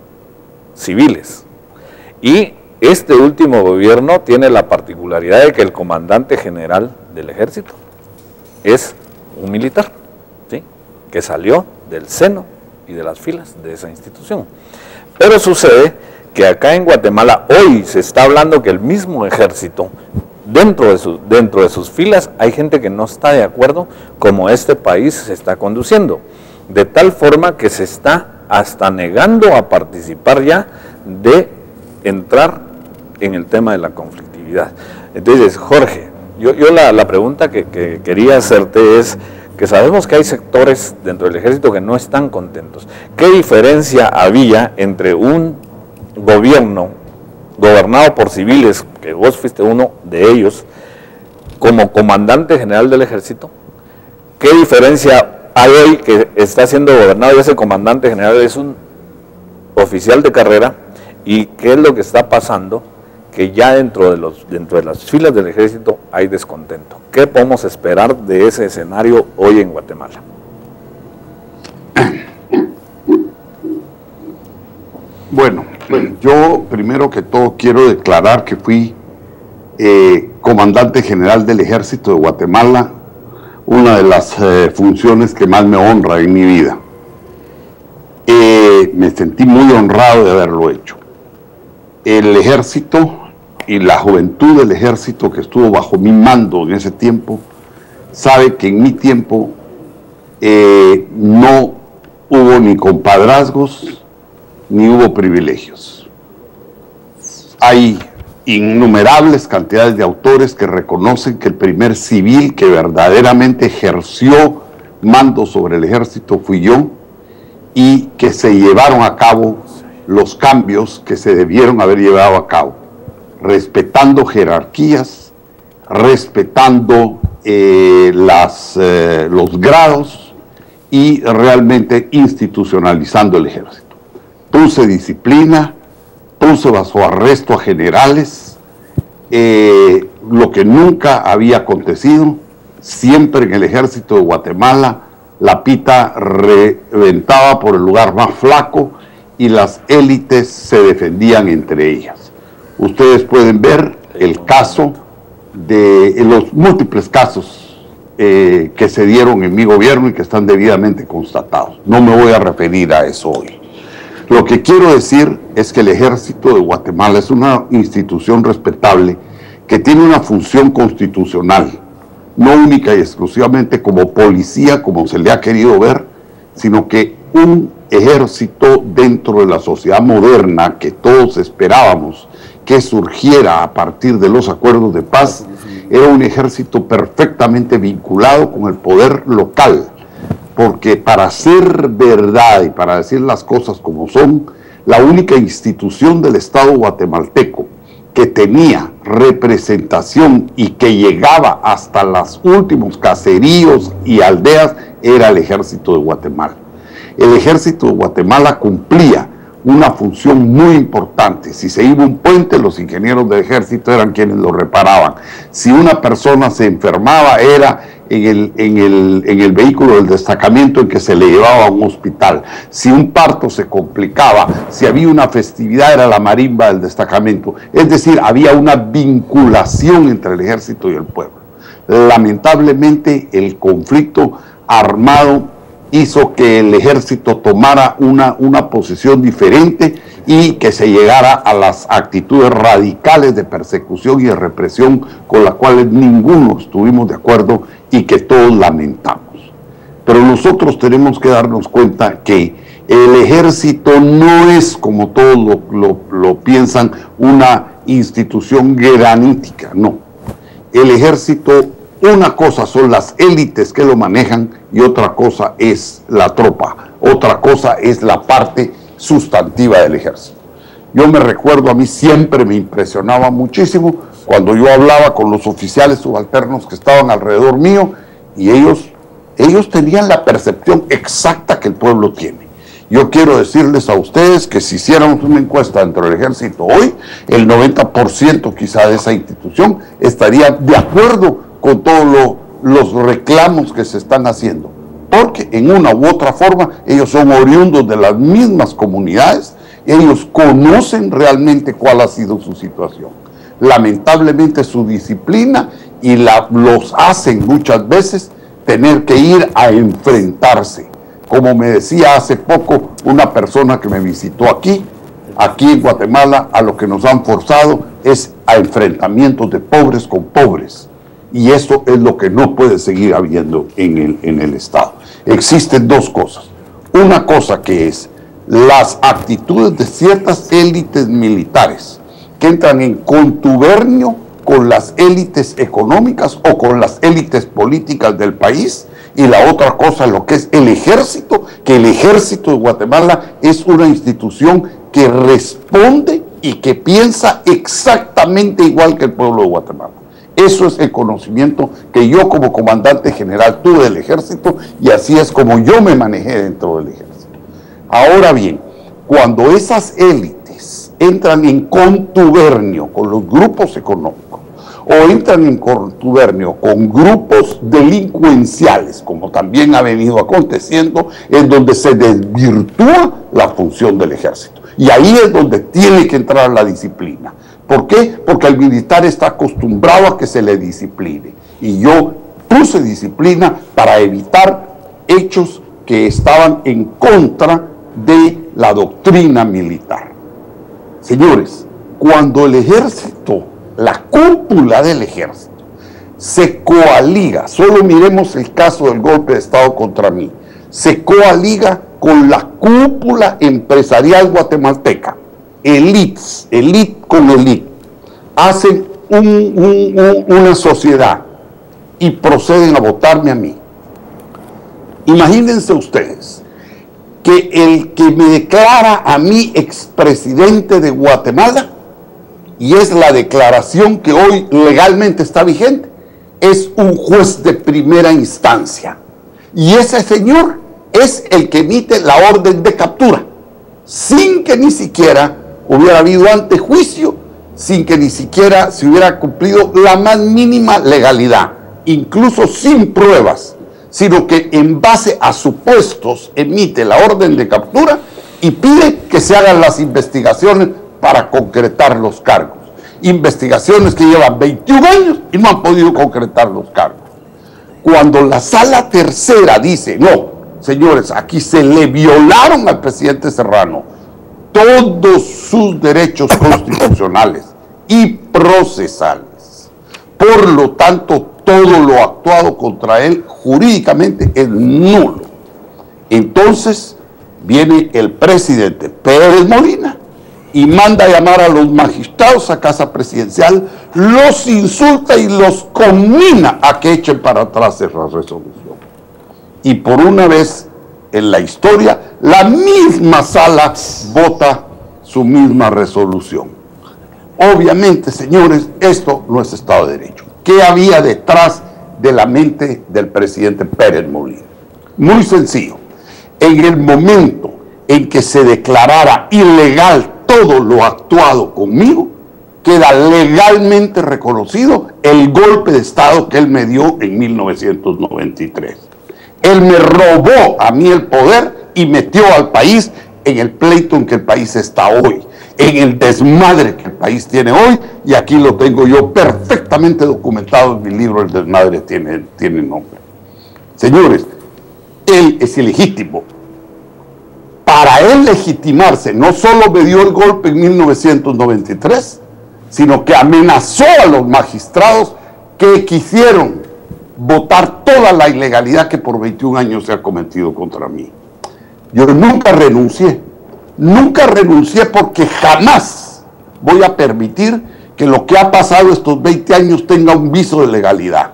civiles y este último gobierno tiene la particularidad de que el comandante general del ejército es un militar, ¿sí? Que salió del seno y de las filas de esa institución. Pero sucede que acá en Guatemala hoy se está hablando que el mismo ejército, dentro de sus filas, hay gente que no está de acuerdo como este país se está conduciendo, de tal forma que se está hasta negando a participar ya de entrar en el tema de la conflictividad. Entonces, Jorge, yo la pregunta que quería hacerte es que sabemos que hay sectores dentro del ejército que no están contentos. ¿Qué diferencia había entre un gobierno gobernado por civiles, que vos fuiste uno de ellos, como comandante general del ejército? ¿Qué diferencia hay hoy que está siendo gobernado y ese comandante general es un oficial de carrera? ¿Y qué es lo que está pasando? Que ya dentro de las filas del ejército hay descontento. ¿Qué podemos esperar de ese escenario hoy en Guatemala? Bueno, yo primero que todo quiero declarar que fui comandante general del Ejército de Guatemala, una de las funciones que más me honra en mi vida. Me sentí muy honrado de haberlo hecho. El ejército y la juventud del ejército que estuvo bajo mi mando en ese tiempo, sabe que en mi tiempo no hubo ni compadrazgos, ni hubo privilegios. Hay innumerables cantidades de autores que reconocen que el primer civil que verdaderamente ejerció mando sobre el ejército fui yo, y que se llevaron a cabo los cambios que se debieron haber llevado a cabo, respetando jerarquías, respetando los grados y realmente institucionalizando el ejército. Puse disciplina, puse bajo arresto a generales, lo que nunca había acontecido. Siempre en el ejército de Guatemala la pita reventaba por el lugar más flaco y las élites se defendían entre ellas. Ustedes pueden ver el caso de los múltiples casos que se dieron en mi gobierno y que están debidamente constatados. No me voy a referir a eso hoy. Lo que quiero decir es que el Ejército de Guatemala es una institución respetable que tiene una función constitucional, no única y exclusivamente como policía, como se le ha querido ver, sino que un ejército dentro de la sociedad moderna que todos esperábamos que surgiera a partir de los acuerdos de paz, era un ejército perfectamente vinculado con el poder local, porque para hacer verdad y para decir las cosas como son, la única institución del Estado guatemalteco que tenía representación y que llegaba hasta los últimos caseríos y aldeas era el Ejército de Guatemala. El Ejército de Guatemala cumplía una función muy importante. Si se iba un puente, los ingenieros del ejército eran quienes lo reparaban. Si una persona se enfermaba, era en el vehículo del destacamento en que se le llevaba a un hospital. Si un parto se complicaba, si había una festividad, era la marimba del destacamento. Es decir, había una vinculación entre el ejército y el pueblo. Lamentablemente, el conflicto armado hizo que el ejército tomara una posición diferente y que se llegara a las actitudes radicales de persecución y de represión con las cuales ninguno estuvimos de acuerdo y que todos lamentamos. Pero nosotros tenemos que darnos cuenta que el ejército no es, como todos lo piensan, una institución granítica, no. El ejército, una cosa son las élites que lo manejan y otra cosa es la tropa, otra cosa es la parte sustantiva del ejército. Yo me recuerdo, a mí siempre me impresionaba muchísimo cuando yo hablaba con los oficiales subalternos que estaban alrededor mío y ellos tenían la percepción exacta que el pueblo tiene. Yo quiero decirles a ustedes que si hiciéramos una encuesta dentro del ejército hoy, el 90% quizá de esa institución estaría de acuerdo con todos los reclamos que se están haciendo, porque en una u otra forma ellos son oriundos de las mismas comunidades, ellos conocen realmente cuál ha sido su situación. Lamentablemente su disciplina y los hacen muchas veces tener que ir a enfrentarse. Como me decía hace poco una persona que me visitó aquí en Guatemala, a lo que nos han forzado es a enfrentamientos de pobres con pobres. Y eso es lo que no puede seguir habiendo en el Estado. Existen dos cosas. Una cosa que es las actitudes de ciertas élites militares que entran en contubernio con las élites económicas o con las élites políticas del país, y la otra cosa lo que es el ejército, que el Ejército de Guatemala es una institución que responde y que piensa exactamente igual que el pueblo de Guatemala. Eso es el conocimiento que yo como comandante general tuve del ejército y así es como yo me manejé dentro del ejército. Ahora bien, cuando esas élites entran en contubernio con los grupos económicos o entran en contubernio con grupos delincuenciales, como también ha venido aconteciendo, es donde se desvirtúa la función del ejército. Y ahí es donde tiene que entrar la disciplina. ¿Por qué? Porque el militar está acostumbrado a que se le discipline. Y yo puse disciplina para evitar hechos que estaban en contra de la doctrina militar. Señores, cuando el ejército, la cúpula del ejército, se coaliga, solo miremos el caso del golpe de Estado contra mí, se coaliga con la cúpula empresarial guatemalteca, elites, elite con elite, hacen una sociedad y proceden a votarme a mí. Imagínense ustedes que el que me declara a mí expresidente de Guatemala, y es la declaración que hoy legalmente está vigente, es un juez de primera instancia. Y ese señor es el que emite la orden de captura, sin que ni siquiera hubiera habido antejuicio, sin que ni siquiera se hubiera cumplido la más mínima legalidad, incluso sin pruebas, sino que en base a supuestos emite la orden de captura y pide que se hagan las investigaciones para concretar los cargos. Investigaciones que llevan 21 años y no han podido concretar los cargos. Cuando la sala tercera dice, no, señores, aquí se le violaron al presidente Serrano todos sus derechos constitucionales y procesales. Por lo tanto, todo lo actuado contra él jurídicamente es nulo. Entonces viene el presidente Pérez Molina y manda a llamar a los magistrados a casa presidencial, los insulta y los conmina a que echen para atrás esa resolución. Y por una vez en la historia, la misma sala vota su misma resolución. Obviamente, señores, esto no es Estado de Derecho. ¿Qué había detrás de la mente del presidente Pérez Molina? Muy sencillo. En el momento en que se declarara ilegal todo lo actuado conmigo, queda legalmente reconocido el golpe de Estado que él me dio en 1993. Él me robó a mí el poder y metió al país en el pleito en que el país está hoy, en el desmadre que el país tiene hoy, y aquí lo tengo yo perfectamente documentado en mi libro, El desmadre tiene nombre. Señores, él es ilegítimo. Para él legitimarse, no solo me dio el golpe en 1993, sino que amenazó a los magistrados que quisieron votar toda la ilegalidad que por 21 años se ha cometido contra mí. Yo nunca renuncié porque jamás voy a permitir que lo que ha pasado estos 20 años tenga un viso de legalidad.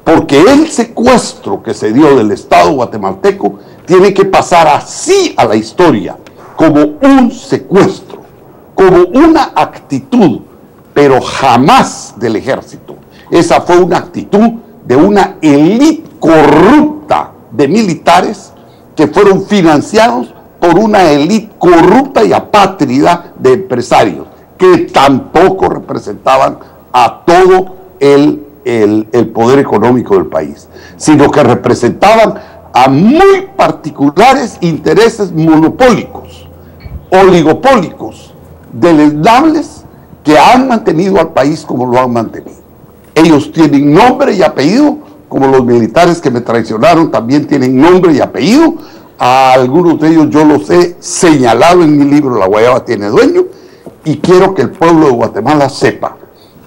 Porque el secuestro que se dio del Estado guatemalteco tiene que pasar así a la historia, como un secuestro, como una actitud, pero jamás del ejército. Esa fue una actitud de una élite corrupta de militares que fueron financiados por una élite corrupta y apátrida de empresarios que tampoco representaban a todo el poder económico del país, sino que representaban a muy particulares intereses monopólicos, oligopólicos, deleznables, que han mantenido al país como lo han mantenido. Ellos tienen nombre y apellido, como los militares que me traicionaron también tienen nombre y apellido. A algunos de ellos yo los he señalado en mi libro La Guayaba tiene dueño, y quiero que el pueblo de Guatemala sepa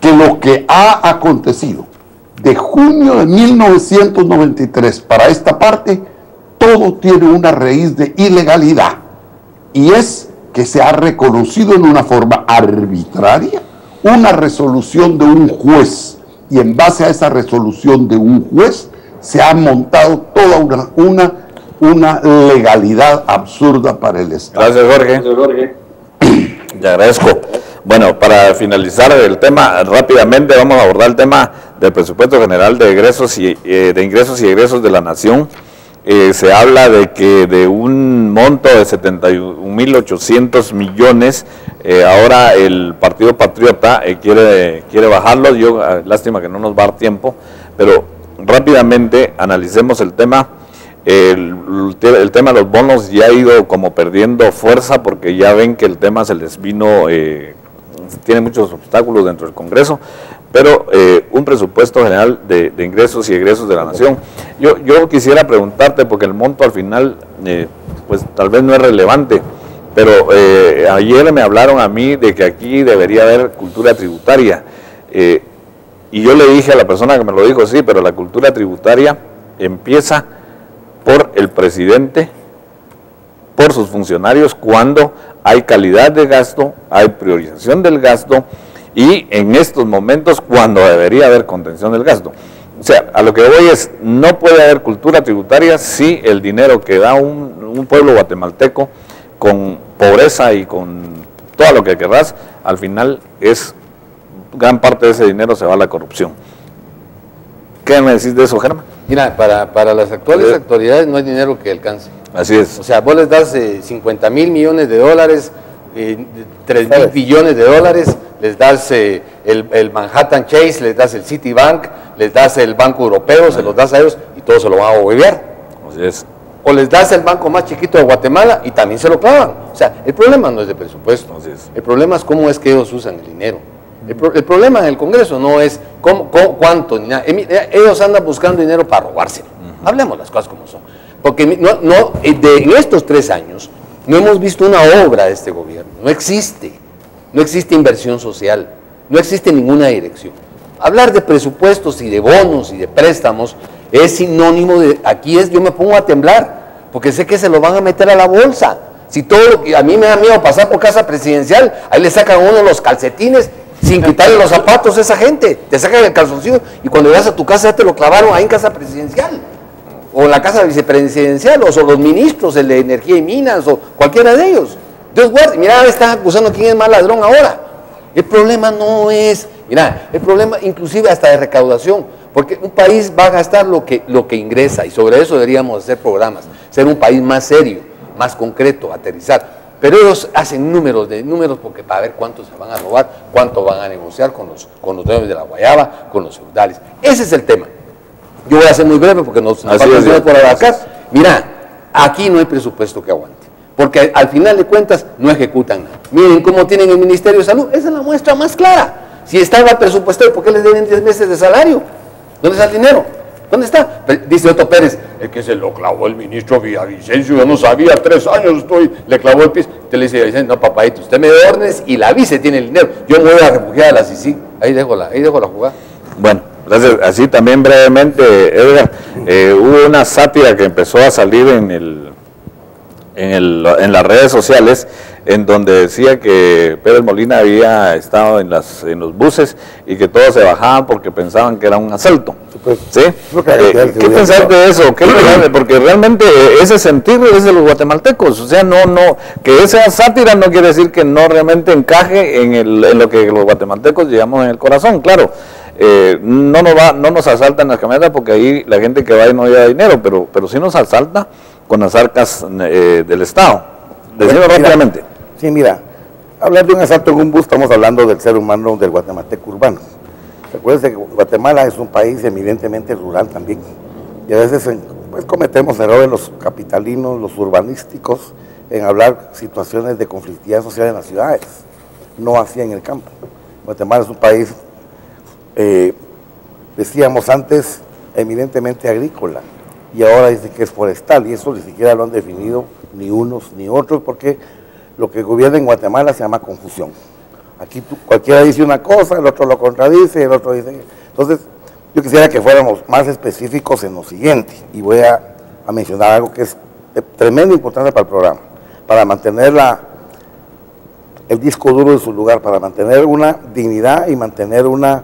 que lo que ha acontecido de junio de 1993 para esta parte, todo tiene una raíz de ilegalidad, y es que se ha reconocido en una forma arbitraria una resolución de un juez, y en base a esa resolución de un juez se ha montado toda una legalidad absurda para el Estado. Gracias, Jorge. Le agradezco. Bueno, para finalizar el tema, rápidamente vamos a abordar el tema del presupuesto general de ingresos y egresos de la Nación. Se habla de que de un monto de 71.800 millones, ahora el Partido Patriota quiere bajarlo. Lástima que no nos va a dar tiempo, pero rápidamente analicemos el tema. El tema de los bonos ya ha ido como perdiendo fuerza, porque ya ven que el tema se les vino tiene muchos obstáculos dentro del Congreso, pero un presupuesto general de ingresos y egresos de la nación. Yo quisiera preguntarte, porque el monto al final, pues tal vez no es relevante, pero ayer me hablaron a mí de que aquí debería haber cultura tributaria, y yo le dije a la persona que me lo dijo, sí, pero la cultura tributaria empieza por el presidente, por sus funcionarios, cuando hay calidad de gasto, hay priorización del gasto, y en estos momentos cuando debería haber contención del gasto. O sea, a lo que voy es, no puede haber cultura tributaria si el dinero que da un pueblo guatemalteco con pobreza y con todo lo que querrás, al final es gran parte de ese dinero se va a la corrupción. ¿Qué me decís de eso, Germán? Mira, para las actuales autoridades no hay dinero que alcance. Así es. O sea, vos les das 50 mil millones de dólares, 3 mil billones de dólares, les das el Manhattan Chase, les das el Citibank, les das el Banco Europeo, se los das a ellos y todos se lo van a huevear. Así es. O les das el banco más chiquito de Guatemala y también se lo clavan. O sea, el problema no es de presupuesto. Así es. El problema es cómo es que ellos usan el dinero. El problema en el Congreso no es cuánto, ni nada. Ellos andan buscando dinero para robárselo. Hablemos las cosas como son. Porque en estos 3 años no hemos visto una obra de este gobierno. No existe. No existe inversión social. No existe ninguna dirección. Hablar de presupuestos y de bonos y de préstamos es sinónimo de, yo me pongo a temblar, porque sé que se lo van a meter a la bolsa. Si a mí me da miedo pasar por casa presidencial, ahí le sacan a uno los calcetines, sin quitarle los zapatos a esa gente, te sacan el calzoncillo y cuando llegas a tu casa ya te lo clavaron ahí en casa presidencial, o en la casa vicepresidencial, o son los ministros, el de Energía y Minas, o cualquiera de ellos. Entonces, mira, están acusando quién es más ladrón ahora. El problema no es, el problema inclusive hasta de recaudación, porque un país va a gastar lo que ingresa, y sobre eso deberíamos hacer programas, ser un país más serio, más concreto, aterrizar. Pero ellos hacen números porque para ver cuánto se van a robar, cuánto van a negociar con los dueños de la guayaba, con los feudales. Ese es el tema. Yo voy a ser muy breve porque nos falta tiempo por abarcar. Mira, aquí no hay presupuesto que aguante, porque al final de cuentas no ejecutan nada. Miren cómo tienen el Ministerio de Salud, esa es la muestra más clara. Si estaba presupuestado, ¿por qué les deben 10 meses de salario? ¿Dónde está el dinero? ¿Dónde está? Dice Otto Pérez, es que se lo clavó el ministro Villavicencio, yo no sabía, 3 años le clavó el piso. Usted le dice a Villavicencio, no papayito, usted me da órdenes y la vice tiene el dinero. Yo me voy a refugiar a la CICI, ahí dejo la jugada. Bueno, gracias. Así también brevemente, Edgar, hubo una sátira que empezó a salir en las redes sociales, en donde decía que Pérez Molina había estado en los buses y que todos se bajaban porque pensaban que era un asalto. ¿Sí? ¿Qué pensar de eso? Porque realmente ese sentir es de los guatemaltecos. O sea, que esa sátira no quiere decir que no realmente encaje en lo que los guatemaltecos llevamos en el corazón. Claro, no nos asaltan las camionetas porque ahí la gente que va y no lleva dinero, pero sí nos asalta con las arcas del Estado. Decimos rápidamente. Sí, mira, hablar de un asalto en un bus, estamos hablando del ser humano, del guatemalteco urbano. Recuerden que Guatemala es un país eminentemente rural también, y a veces pues, cometemos errores los capitalinos, los urbanísticos, en hablar situaciones de conflictividad social en las ciudades, no así en el campo. Guatemala es un país, decíamos antes, eminentemente agrícola, y ahora dice que es forestal, y eso ni siquiera lo han definido ni unos ni otros, porque lo que gobierna en Guatemala se llama confusión. Aquí cualquiera dice una cosa, el otro lo contradice, el otro dice... Entonces, yo quisiera que fuéramos más específicos en lo siguiente, y voy a mencionar algo que es de tremenda importancia para el programa, para mantener el disco duro en su lugar, para mantener una dignidad y mantener una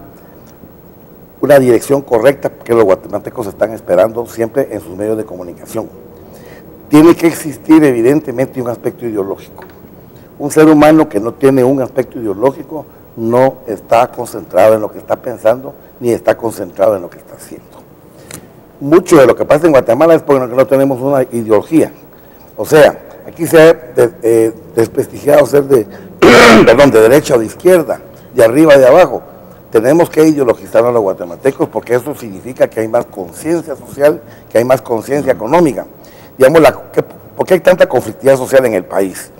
dirección correcta que los guatemaltecos están esperando siempre en sus medios de comunicación. Tiene que existir evidentemente un aspecto ideológico. Un ser humano que no tiene un aspecto ideológico no está concentrado en lo que está pensando, ni está concentrado en lo que está haciendo. Mucho de lo que pasa en Guatemala es porque no tenemos una ideología. O sea, aquí se ha desprestigiado ser de derecha o de izquierda, de arriba y de abajo. Tenemos que ideologizar a los guatemaltecos porque eso significa que hay más conciencia social, que hay más conciencia económica. Digamos, ¿por qué hay tanta conflictividad social en el país?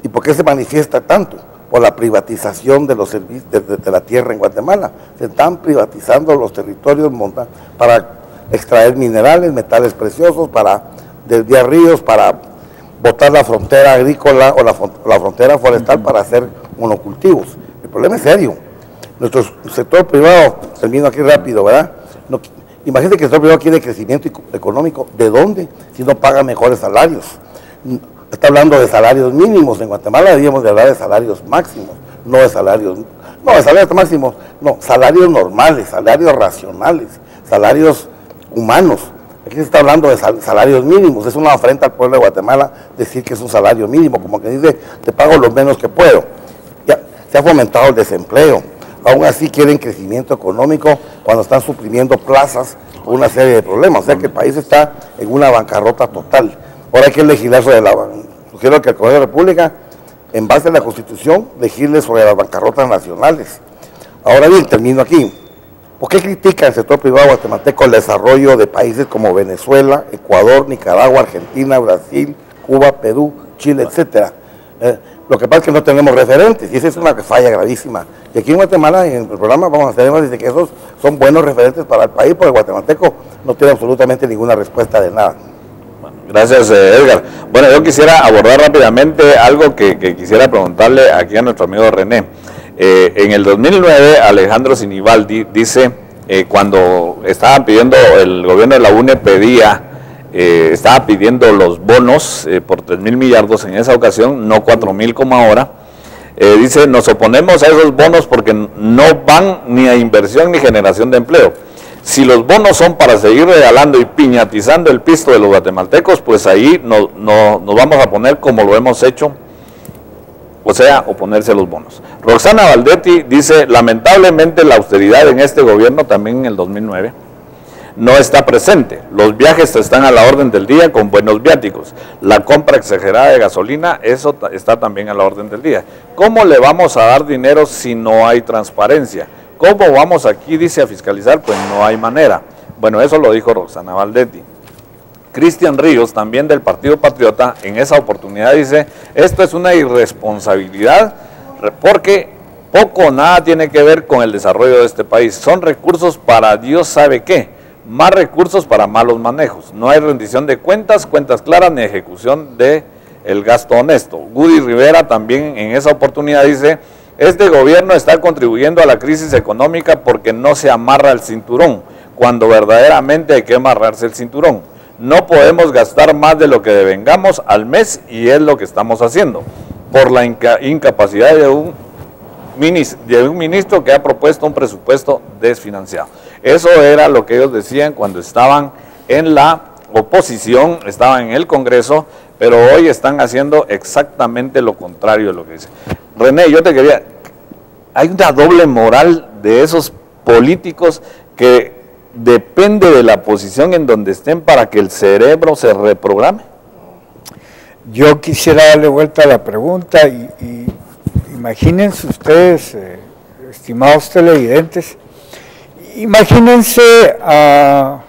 ¿Y por qué se manifiesta tanto? por la privatización de los servicios de la tierra en Guatemala. Se están privatizando los territorios para extraer minerales, metales preciosos, para desviar ríos, para botar la frontera agrícola o la frontera forestal para hacer monocultivos. El problema es serio. Nuestro sector privado, termino aquí rápido, ¿verdad? Imagínate que el sector privado quiere crecimiento económico. ¿De dónde? Si no paga mejores salarios. Está hablando de salarios mínimos. En Guatemala deberíamos de hablar de salarios máximos, no de salarios máximos, no, salarios normales, salarios racionales, salarios humanos. Aquí se está hablando de salarios mínimos. Es una afrenta al pueblo de Guatemala decir que es un salario mínimo, como que dice, te pago lo menos que puedo. Ya se ha fomentado el desempleo. Aún así quieren crecimiento económico cuando están suprimiendo plazas por una serie de problemas. O sea que el país está en una bancarrota total. Ahora hay que legislar sobre sugiero que el Congreso de la República, en base a la Constitución, legisle sobre las bancarrotas nacionales. Ahora bien, termino aquí. ¿Por qué critica el sector privado guatemalteco el desarrollo de países como Venezuela, Ecuador, Nicaragua, Argentina, Brasil, Cuba, Perú, Chile, etcétera? Lo que pasa es que no tenemos referentes y esa es una falla gravísima. Y aquí en Guatemala, en el programa, vamos a hacer énfasis de que esos son buenos referentes para el país, porque el guatemalteco no tiene absolutamente ninguna respuesta de nada. Gracias, Edgar. Bueno, yo quisiera abordar rápidamente algo que quisiera preguntarle aquí a nuestro amigo René. En el 2009, Alejandro Sinibaldi dice, cuando estaban pidiendo, el gobierno de la UNE estaba pidiendo los bonos por 3.000 millardos en esa ocasión, no 4.000 como ahora. Dice, nos oponemos a esos bonos porque no van ni a inversión ni generación de empleo. Si los bonos son para seguir regalando y piñatizando el pisto de los guatemaltecos, pues ahí nos vamos a poner como lo hemos hecho, o sea, oponerse a los bonos. Roxana Valdetti dice, lamentablemente la austeridad en este gobierno, también en el 2009, no está presente. Los viajes están a la orden del día con buenos viáticos. La compra exagerada de gasolina, eso está también a la orden del día. ¿Cómo le vamos a dar dinero si no hay transparencia? ¿Cómo vamos aquí, dice, a fiscalizar? Pues no hay manera. Bueno, eso lo dijo Roxana Valdetti. Cristian Ríos, también del Partido Patriota, en esa oportunidad dice, esto es una irresponsabilidad porque poco o nada tiene que ver con el desarrollo de este país. Son recursos para Dios sabe qué, más recursos para malos manejos. No hay rendición de cuentas claras ni ejecución del gasto honesto. Woody Rivera también en esa oportunidad dice, este gobierno está contribuyendo a la crisis económica porque no se amarra el cinturón, cuando verdaderamente hay que amarrarse el cinturón. No podemos gastar más de lo que devengamos al mes y es lo que estamos haciendo, por la incapacidad de un ministro que ha propuesto un presupuesto desfinanciado. Eso era lo que ellos decían cuando estaban en la oposición, estaban en el Congreso, pero hoy están haciendo exactamente lo contrario de lo que dicen. René, yo te quería, hay una doble moral de esos políticos que depende de la posición en donde estén para que el cerebro se reprograme. Yo quisiera darle vuelta a la pregunta y imagínense ustedes, estimados televidentes, imagínense a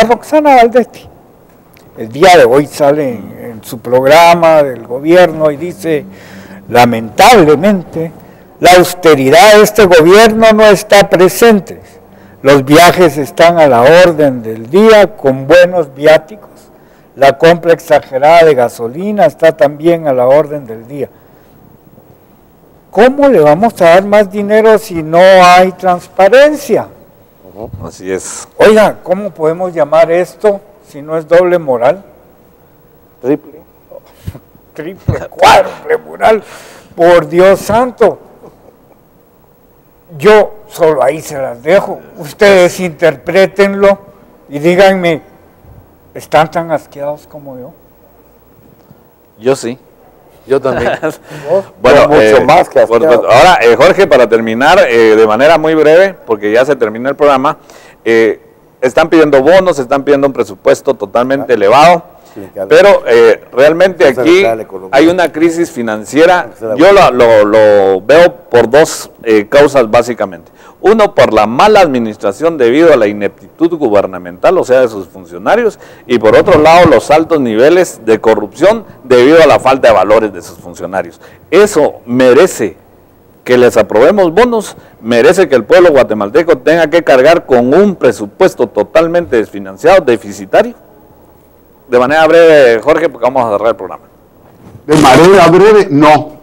Roxana Valdetti. El día de hoy sale en su programa del gobierno y dice, lamentablemente, la austeridad de este gobierno no está presente. Los viajes están a la orden del día con buenos viáticos. La compra exagerada de gasolina está también a la orden del día. ¿Cómo le vamos a dar más dinero si no hay transparencia? Así es. Oiga, ¿cómo podemos llamar esto si no es doble moral? Triple, cuádruple moral. Por Dios santo. Yo solo ahí se las dejo. Ustedes interprétenlo y díganme, ¿están tan asqueados como yo? Yo sí. Yo también. Bueno, mucho más que asqueado. ahora, Jorge, para terminar de manera muy breve, porque ya se termina el programa, están pidiendo bonos, están pidiendo un presupuesto totalmente elevado. Pero realmente aquí hay una crisis financiera, yo lo veo por dos causas básicamente. Uno, por la mala administración debido a la ineptitud gubernamental, o sea, de sus funcionarios, y por otro lado, los altos niveles de corrupción debido a la falta de valores de sus funcionarios. Eso merece que les aprobemos bonos, merece que el pueblo guatemalteco tenga que cargar con un presupuesto totalmente desfinanciado, deficitario. De manera breve, Jorge, porque vamos a cerrar el programa. De manera breve, no.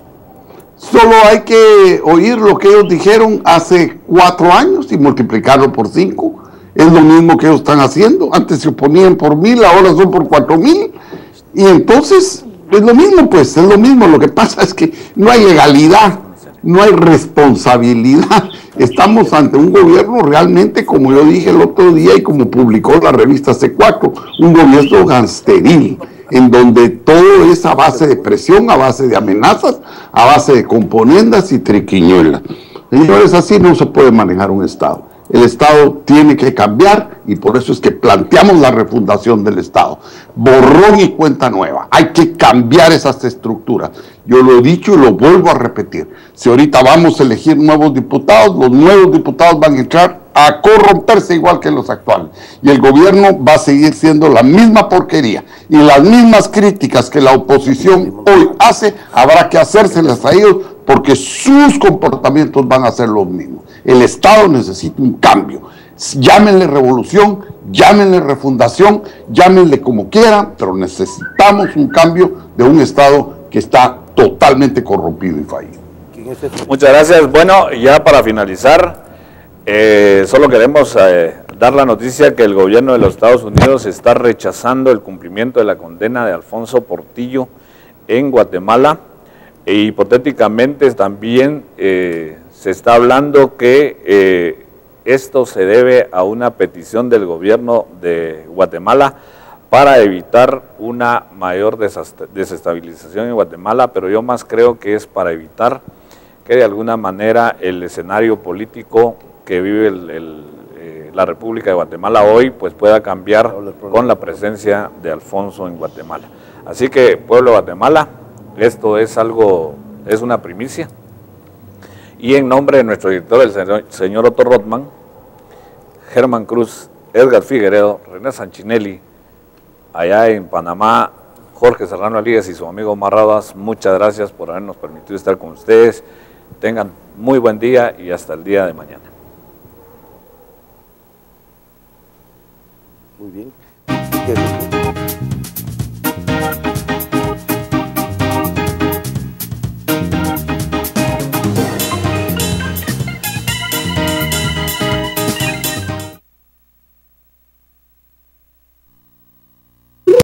Solo hay que oír lo que ellos dijeron hace 4 años y multiplicarlo por 5. Es lo mismo que ellos están haciendo. Antes se oponían por 1000, ahora son por 4000. Y entonces es lo mismo, pues, es lo mismo. Lo que pasa es que no hay legalidad, no hay responsabilidad. Estamos ante un gobierno realmente, como yo dije el otro día y como publicó la revista C4, un gobierno gangsteril, en donde todo es a base de presión, a base de amenazas, a base de componendas y triquiñuelas. Señores, así no se puede manejar un Estado. El Estado tiene que cambiar y por eso es que planteamos la refundación del Estado. Borrón y cuenta nueva. Hay que cambiar esas estructuras. Yo lo he dicho y lo vuelvo a repetir. Si ahorita vamos a elegir nuevos diputados, los nuevos diputados van a entrar a corromperse igual que los actuales. Y el gobierno va a seguir siendo la misma porquería. Y las mismas críticas que la oposición hoy hace, habrá que hacérselas a ellos porque sus comportamientos van a ser los mismos. El Estado necesita un cambio. Llámenle revolución, llámenle refundación, llámenle como quieran, pero necesitamos un cambio de un Estado que está totalmente corrompido y fallido. Muchas gracias. Bueno, ya para finalizar, solo queremos dar la noticia que el gobierno de los Estados Unidos está rechazando el cumplimiento de la condena de Alfonso Portillo en Guatemala. E hipotéticamente también se está hablando que esto se debe a una petición del gobierno de Guatemala para evitar una mayor desestabilización en Guatemala, pero yo más creo que es para evitar que de alguna manera el escenario político que vive la República de Guatemala hoy pues pueda cambiar con la presencia de Alfonso en Guatemala. Así que, pueblo de Guatemala, esto es una primicia. Y en nombre de nuestro director, el señor Otto Rothman, Germán Cruz, Edgar Figueredo, René Sanchinelli, allá en Panamá, Jorge Serrano Alíguez y su amigo Omar Radas, muchas gracias por habernos permitido estar con ustedes. Tengan muy buen día y hasta el día de mañana. Muy bien.